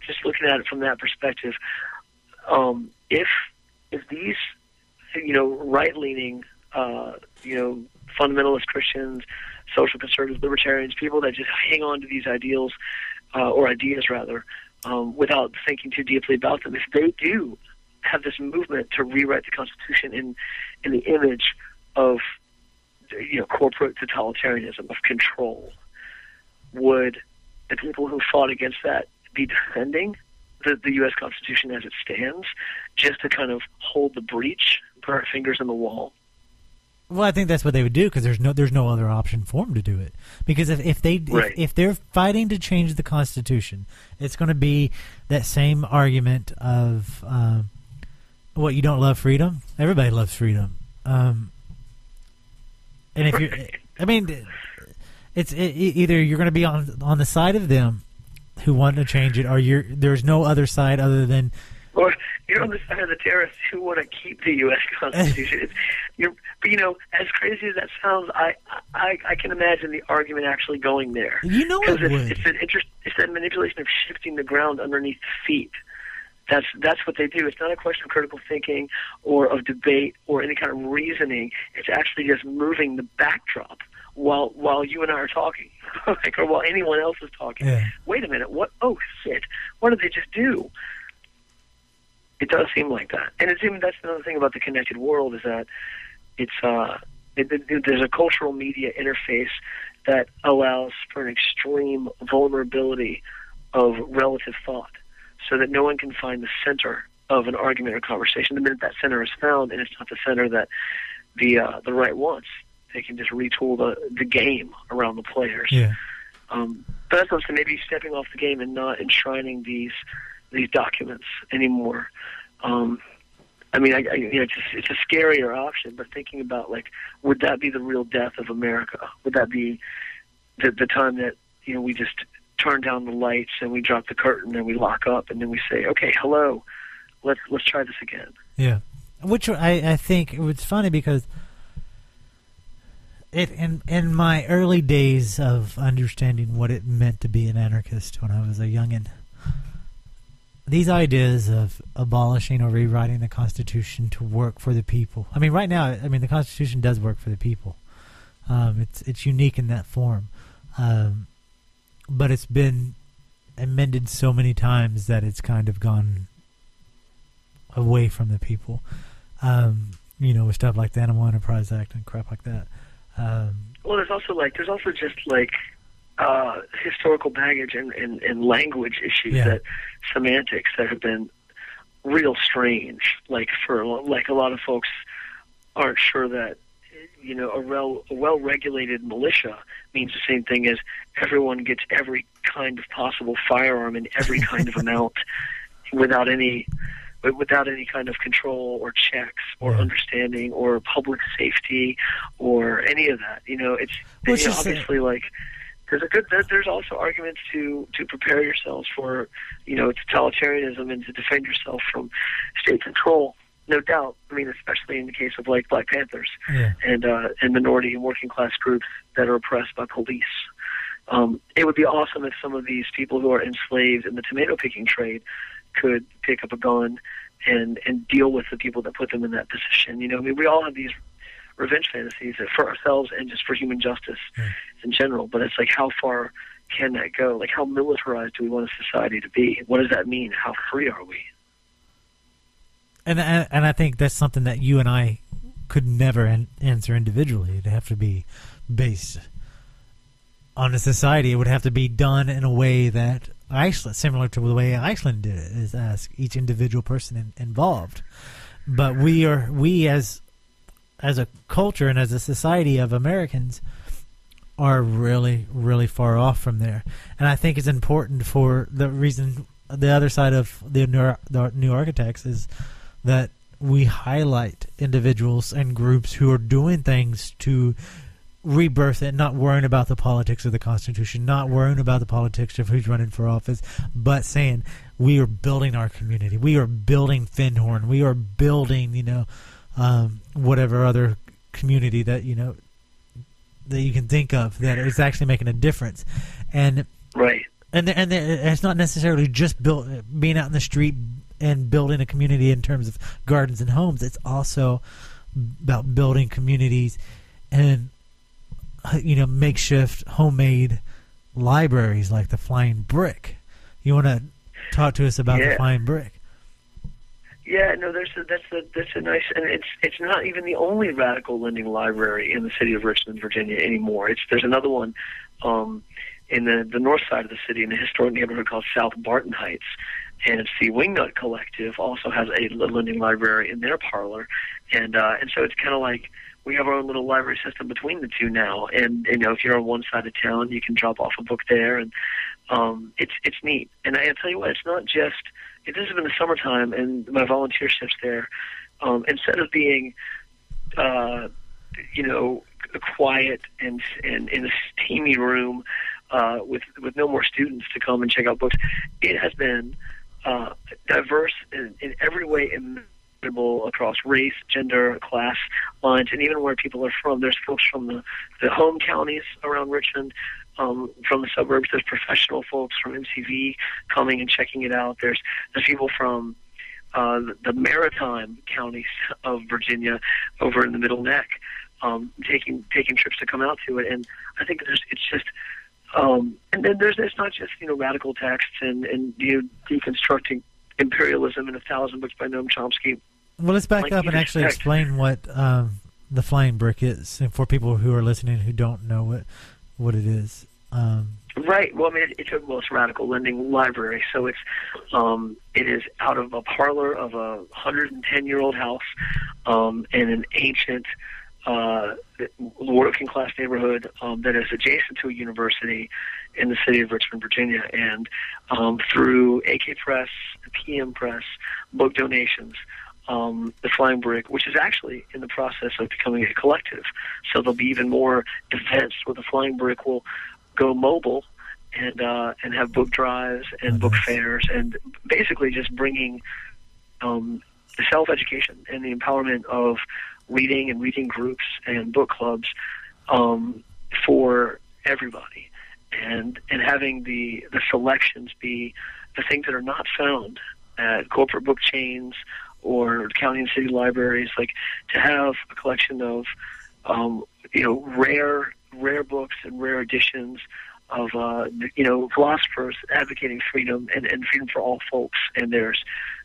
Speaker 3: just looking at it from that perspective, if these right-leaning fundamentalist Christians, social conservatives, libertarians, people that just hang on to these ideals or ideas rather without thinking too deeply about them, if they do have this movement to rewrite the Constitution in the image of corporate totalitarianism, of control, would the people who fought against that be defending the U.S. Constitution as it stands, just to kind of hold the breach, put our fingers in the wall?
Speaker 2: Well, I think that's what they would do because there's no other option for them to do it. Because if they're fighting to change the Constitution, it's going to be that same argument of what, you don't love freedom? Everybody loves freedom. And if it's either you're going to be on the side of them who want to change it, or there's no other side other than.
Speaker 3: Or you're on the side of the terrorists who want to keep the U.S. Constitution. But as crazy as that sounds, I can imagine the argument actually going there. It's that manipulation of shifting the ground underneath feet. That's what they do. It's not a question of critical thinking or of debate or any kind of reasoning. It's actually just moving the backdrop while you and I are talking, or while anyone else is talking.
Speaker 2: Yeah.
Speaker 3: Wait a minute. What? Oh shit! What did they just do? It does seem like that, and that's another thing about the connected world is that there's a cultural media interface that allows for an extreme vulnerability of relative thought, so that no one can find the center of an argument or conversation. The minute that center is found, and it's not the center that the right wants, they can just retool the game around the players.
Speaker 2: Yeah.
Speaker 3: But that's also maybe stepping off the game and not enshrining these documents anymore. It's a scarier option, but thinking about, would that be the real death of America? Would that be the time that, we just turn down the lights and we drop the curtain and we lock up and then we say, okay, hello, let's try this again?
Speaker 2: Yeah. Which I think it was funny because in my early days of understanding what it meant to be an anarchist when I was a youngin', these ideas of abolishing or rewriting the Constitution to work for the people. I mean, right now, the Constitution does work for the people. It's unique in that form. But it's been amended so many times that it's kind of gone away from the people. With stuff like the Animal Enterprise Act and crap like that.
Speaker 3: Well, there's also just historical baggage and language issues, semantics that have been real strange. For a lot of folks aren't sure that a well-regulated militia means the same thing as everyone gets every kind of possible firearm in every kind of amount without any kind of control or checks or understanding or public safety or any of that. Obviously there's also arguments to prepare yourselves for totalitarianism and to defend yourself from state control. no doubt. I mean, especially in the case of like Black Panthers and minority and working class groups that are oppressed by police. It would be awesome if some of these people who are enslaved in the tomato picking trade could pick up a gun and deal with the people that put them in that position. You know, I mean, we all have these revenge fantasies for ourselves and just for human justice in general. But it's like, how far can that go? Like, how militarized do we want a society to be? What does that mean? How free are we?
Speaker 2: And I think that's something that you and I could never answer individually. It'd have to be based on a society. It would have to be done in a way that Iceland, similar to the way Iceland did it, is ask each individual person involved. But we as a culture and as a society of Americans are really, really far off from there. And I think it's important for the reason, the other side of the New Architects is that we highlight individuals and groups who are doing things to rebirth it, not worrying about the politics of the Constitution, not worrying about the politics of who's running for office, but saying we are building our community. We are building Findhorn. We are building, whatever other community that, that you can think of that is actually making a difference. And
Speaker 3: right.
Speaker 2: And it's not necessarily just being out in the street and building a community in terms of gardens and homes. It's also about building communities and makeshift homemade libraries like the Flying Brick. You want to talk to us about the Flying Brick?
Speaker 3: Yeah, no, that's a nice, and it's not even the only radical lending library in the city of Richmond, Virginia anymore. There's another one in the north side of the city in a historic neighborhood called South Barton Heights, and it's the Wingnut Collective also has a lending library in their parlor, and so it's kind of like we have our own little library system between the two now. And if you're on one side of town, you can drop off a book there, and it's neat. And I tell you what, it's not just. This has been the summertime, and my volunteerships there. Instead of being, quiet and in a steamy room with no more students to come and check out books, it has been diverse in every way imaginable across race, gender, class lines, and even where people are from. There's folks from the home counties around Richmond. From the suburbs, there's professional folks from MCV coming and checking it out. There's people from the maritime counties of Virginia over in the Middle Neck taking trips to come out to it. And I think and then it's not just radical texts and deconstructing imperialism in 1,000 Books by Noam Chomsky.
Speaker 2: Well, let's back up and actually explain what the Flying Brick is, and for people who are listening who don't know what it is.
Speaker 3: Right. Well, I mean, it's a radical lending library. So it is out of a parlor of a 110-year-old house in an ancient working class neighborhood that is adjacent to a university in the city of Richmond, Virginia. And through AK Press, PM Press, book donations, the Flying Brick, which is actually in the process of becoming a collective. So there'll be even more events where the Flying Brick will go mobile and have book drives and book fairs, and basically just bringing the self-education and the empowerment of reading and reading groups and book clubs for everybody, and having the selections be the things that are not found at corporate book chains or county and city libraries, like to have a collection of rare books and rare editions of philosophers advocating freedom and freedom for all folks. And there's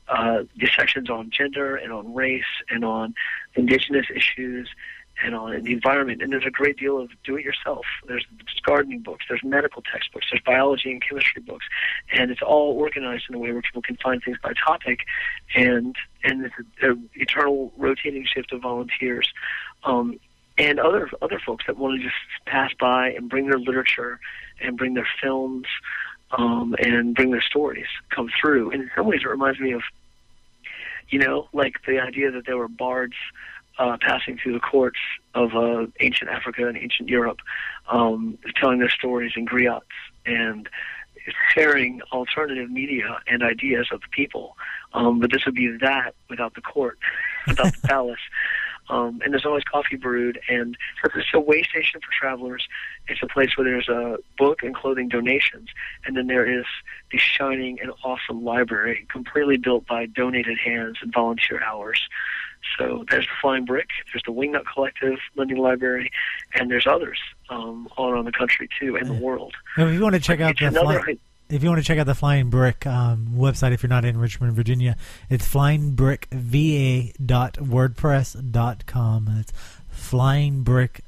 Speaker 3: the sections on gender and on race and on indigenous issues and on the environment. And there's a great deal of do-it-yourself. There's gardening books, there's medical textbooks, there's biology and chemistry books, and it's all organized in a way where people can find things by topic, and it's an eternal rotating shift of volunteers and other folks that want to just pass by and bring their literature and bring their films and bring their stories come through. And in some ways it reminds me of, like the idea that there were bards passing through the courts of ancient Africa and ancient Europe, telling their stories in griots and sharing alternative media and ideas of the people. But this would be that without the court. without the palace. And there's always coffee brewed, and so it's a way station for travelers. It's a place where there's a book and clothing donations, and then there is the shining and awesome library, completely built by donated hands and volunteer hours. So there's the Flying Brick, there's the Wingnut Collective Lending Library, and there's others all around the country too, and the world.
Speaker 2: If you want to check out the Flying Brick website, if you're not in Richmond, Virginia, it's flyingbrickva.wordpress.com. It's flyingbrick,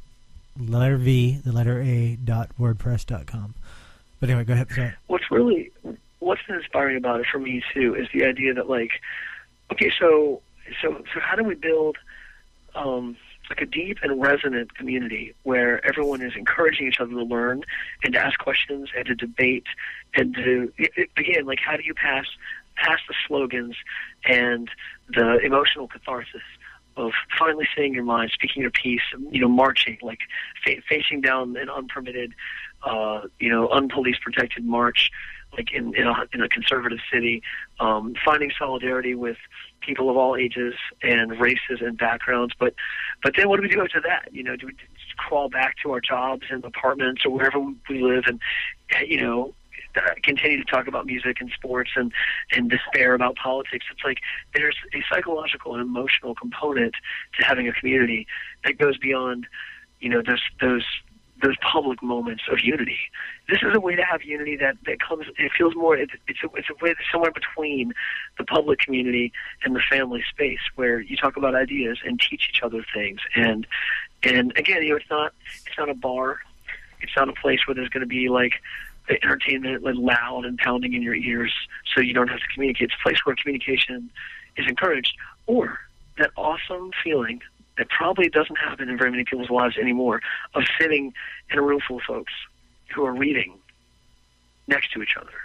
Speaker 2: letter V, the letter A, .wordpress.com. But anyway, go ahead. Sorry.
Speaker 3: What's been inspiring about it for me too is the idea that, like, okay, so how do we build like a deep and resonant community where everyone is encouraging each other to learn and to ask questions and to debate and to, again, like, how do you pass the slogans and the emotional catharsis of finally saying your mind, speaking your piece, marching, like facing down an unpermitted, unpolice protected march, like in a conservative city, finding solidarity with people of all ages and races and backgrounds. But then what do we do after that? Do we just crawl back to our jobs and apartments or wherever we live and, continue to talk about music and sports and despair about politics? It's like there's a psychological and emotional component to having a community that goes beyond, those public moments of unity. This is a way to have unity that comes, it feels more, it's a way that's somewhere between the public community and the family space where you talk about ideas and teach each other things. And again, it's not a bar. It's not a place where there's going to be like entertainment like loud and pounding in your ears so you don't have to communicate. It's a place where communication is encouraged, or that awesome feeling that probably doesn't happen in very many people's lives anymore, of sitting in a room full of folks who are reading next to each other.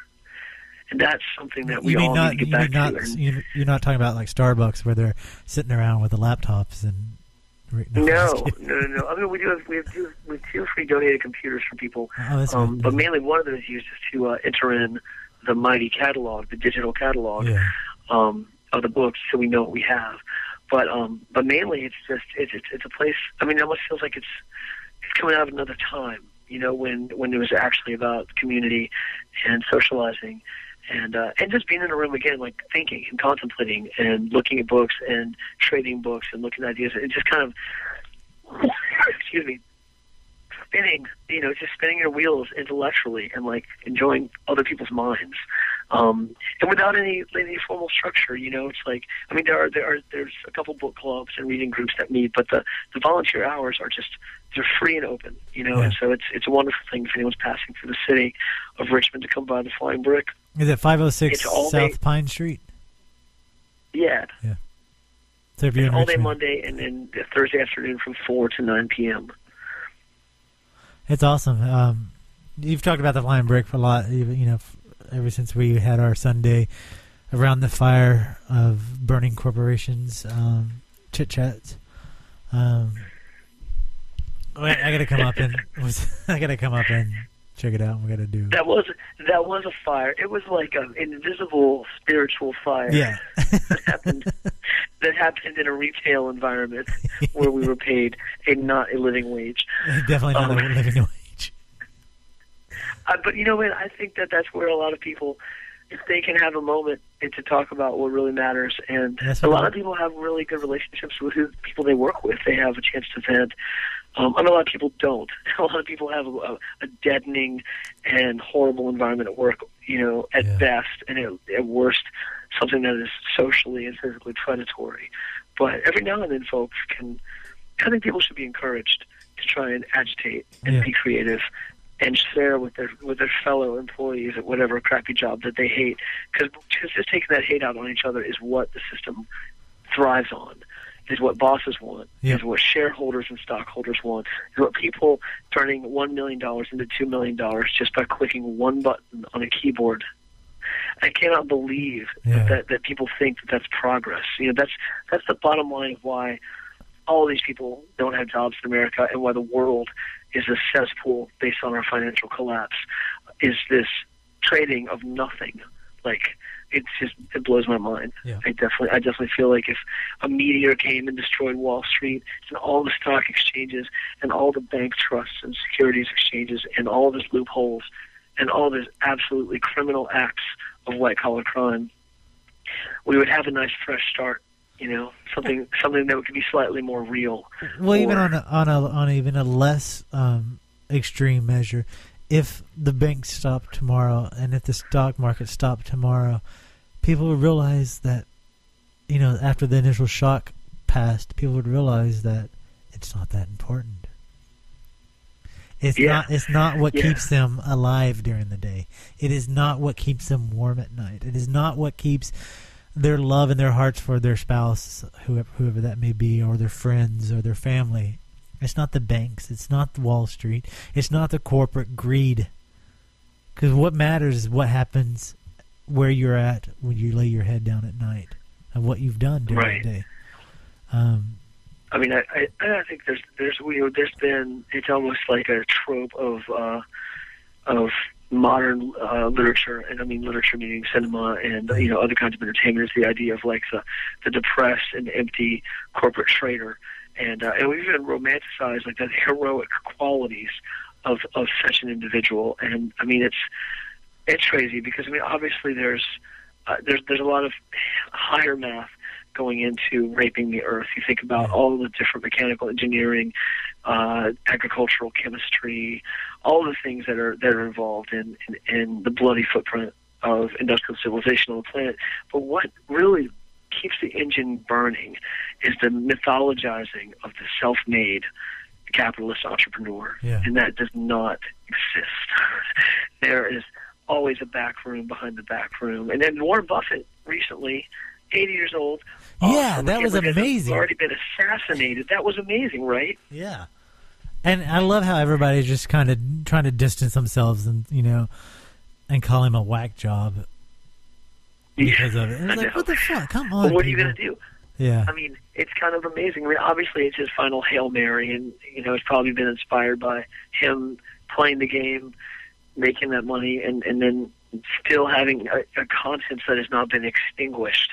Speaker 3: And that's something that we all need to get back to.
Speaker 2: You're not talking about like Starbucks where they're sitting around with the laptops and...
Speaker 3: No. I mean, we have two free donated computers for people, but mainly one of them is used to enter in the mighty catalog, the digital catalog of the books, so we know what we have. But mainly it's a place. I mean, it almost feels like it's coming out of another time, when it was actually about community and socializing. And just being in a room again, like thinking and contemplating and looking at books and trading books and looking at ideas and just kind of, spinning, just spinning your wheels intellectually and like enjoying other people's minds, and without any formal structure. It's like, I mean, there's a couple book clubs and reading groups that meet, but the volunteer hours are just, they're free and open, and so it's a wonderful thing if anyone's passing through the city of Richmond to come by the Flying Brick.
Speaker 2: Is it 506 South Pine Street?
Speaker 3: Yeah.
Speaker 2: So if you're
Speaker 3: all day Monday and then Thursday afternoon from 4 to 9 p.m.
Speaker 2: It's awesome. You've talked about the Flying Brick for a lot, ever since we had our Sunday around the fire of burning corporations chit-chats. I got to come up and check it out. We got to do
Speaker 3: that. Was a fire. It was like an invisible spiritual fire.
Speaker 2: Yeah.
Speaker 3: that happened in a retail environment where we were paid not a living wage.
Speaker 2: Definitely not a living wage.
Speaker 3: But I think that's where a lot of people, if they can have a moment to talk about what really matters, and a lot of people have really good relationships with the people they work with. They have a chance to vent. And a lot of people don't. A lot of people have a deadening and horrible environment at work, at best, and at worst, something that is socially and physically predatory. But every now and then, folks I think people should be encouraged to try and agitate and be creative and share with their fellow employees at whatever crappy job that they hate. Because just taking that hate out on each other is what the system thrives on. Is what bosses want, is what shareholders and stockholders want, is what people turning $1 million into $2 million just by clicking one button on a keyboard. I cannot believe that people think that that's progress. That's the bottom line of why all these people don't have jobs in America and why the world is a cesspool based on our financial collapse, is this trading of nothing. Like, it blows my mind.
Speaker 2: Yeah.
Speaker 3: I definitely feel like if a meteor came and destroyed Wall Street and all the stock exchanges and all the bank trusts and securities exchanges and all these loopholes and all these absolutely criminal acts of white collar crime, we would have a nice fresh start. Something that could be slightly more real.
Speaker 2: Well, even on even a less extreme measure, if the banks stopped tomorrow and if the stock market stopped tomorrow, people would realize that, after the initial shock passed, people would realize that it's not that important. It's not what keeps them alive during the day. It is not what keeps them warm at night. It is not what keeps their love in their hearts for their spouse, whoever that may be, or their friends or their family. It's not the banks. It's not Wall Street. It's not the corporate greed. Because what matters is what happens where you're at when you lay your head down at night and what you've done during the day.
Speaker 3: I mean, I think there's been, it's almost like a trope of modern literature, and I mean literature meaning cinema and other kinds of entertainment, is the idea of like the depressed and empty corporate trader, and we've even romanticized like the heroic qualities of such an individual. And I mean it's crazy because I mean obviously there's a lot of higher math going into raping the earth. You think about all the different mechanical engineering, agricultural chemistry, all the things that are involved in the bloody footprint of industrial civilization on the planet. But what really keeps the engine burning is the mythologizing of the self-made capitalist entrepreneur, and that does not exist. There is always a back room behind the back room. And then Warren Buffett recently, 80 years old.
Speaker 2: Yeah, that was amazing.
Speaker 3: Already been assassinated. That was amazing, right?
Speaker 2: Yeah. And I love how everybody's just kind of trying to distance themselves and, and call him a whack job because of it. And it's like, what the fuck? Come on,
Speaker 3: Well, what are you
Speaker 2: people.
Speaker 3: going to do?
Speaker 2: Yeah.
Speaker 3: I mean, it's kind of amazing. I mean, obviously, it's his final Hail Mary, and, it's probably been inspired by him playing the game, making that money, and then still having a conscience that has not been extinguished.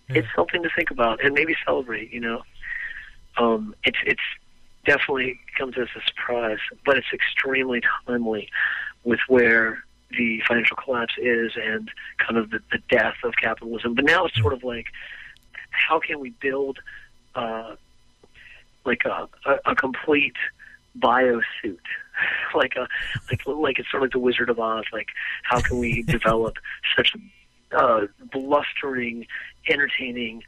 Speaker 3: It's something to think about and maybe celebrate, It's definitely comes as a surprise, but it's extremely timely with where the financial collapse is and kind of the death of capitalism. But now it's sort of like, how can we build like a complete biosuit, like it's sort of like the Wizard of Oz. Like, how can we develop such a blustering, entertaining,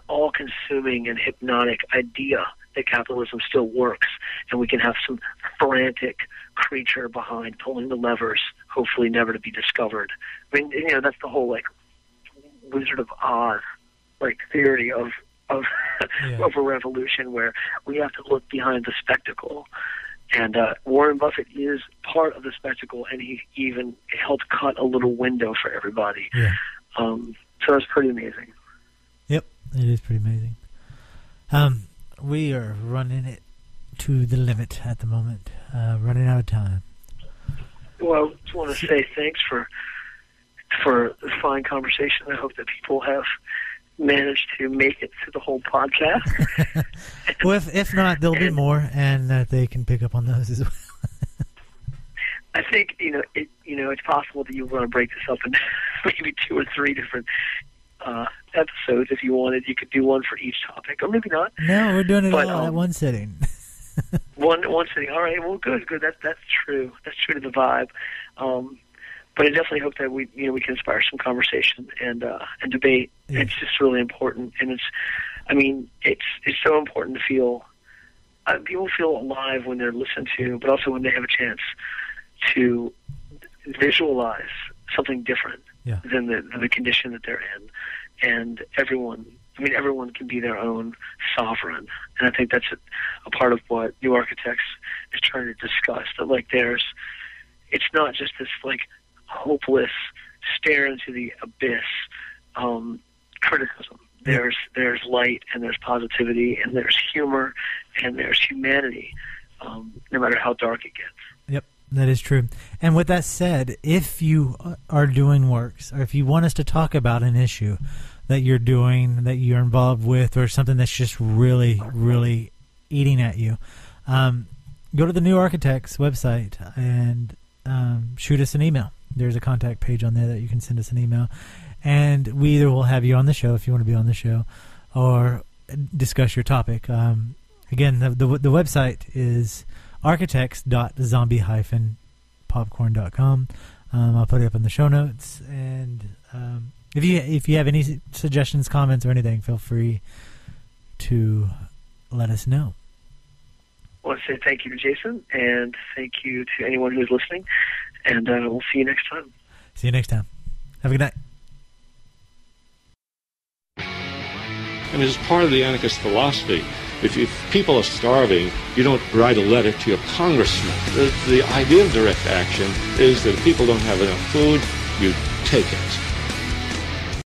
Speaker 3: all-consuming, and hypnotic idea that capitalism still works, and we can have some frantic creature behind pulling the levers, hopefully never to be discovered. I mean, that's the whole like Wizard of Oz like theory of of a revolution where we have to look behind the spectacle. And Warren Buffett is part of the spectacle, and he even helped cut a little window for everybody.
Speaker 2: Yeah.
Speaker 3: So it's pretty amazing.
Speaker 2: Yep, it is pretty amazing. We are running it to the limit at the moment, running out of time.
Speaker 3: Well, I just want to say thanks for the fine conversation. I hope that people have managed to make it through the whole podcast.
Speaker 2: Well, if not, there'll be more, and they can pick up on those as well.
Speaker 3: I think it's possible that you want to break this up in maybe 2 or 3 different episodes. If you wanted, you could do one for each topic, or maybe not.
Speaker 2: No, we're doing it all at one sitting.
Speaker 3: one sitting. All right. Well, good. That's true. That's true to the vibe. But I definitely hope that we can inspire some conversation and debate. Yeah. It's just really important, and it's so important to feel. People feel alive when they're listened to, but also when they have a chance to visualize something different than the condition that they're in. And everyone can be their own sovereign. And I think that's a part of what New Architects is trying to discuss. That it's not just this hopeless stare into the abyss criticism. There's light, and there's positivity, and there's humor, and there's humanity, no matter how dark it gets.
Speaker 2: Yep, That is true. And with that said, if you are doing works, or if you want us to talk about an issue that you're doing, that you're involved with, or something that's just really, really eating at you, go to the New Architects website and shoot us an email. There's a contact page on there that you can send us an email. And we either will have you on the show if you want to be on the show, or discuss your topic. Again, the website is architects.zombie-popcorn.com. I'll put it up in the show notes. And if you have any suggestions, comments, or anything, feel free to let us know.
Speaker 3: I want to say thank you to Jason, and thank you to anyone who's listening, and we'll see you next time.
Speaker 2: See you next time. Have a good night.
Speaker 1: And as part of the anarchist philosophy, if people are starving, you don't write a letter to your congressman. The idea of direct action is that if people don't have enough food, you take it.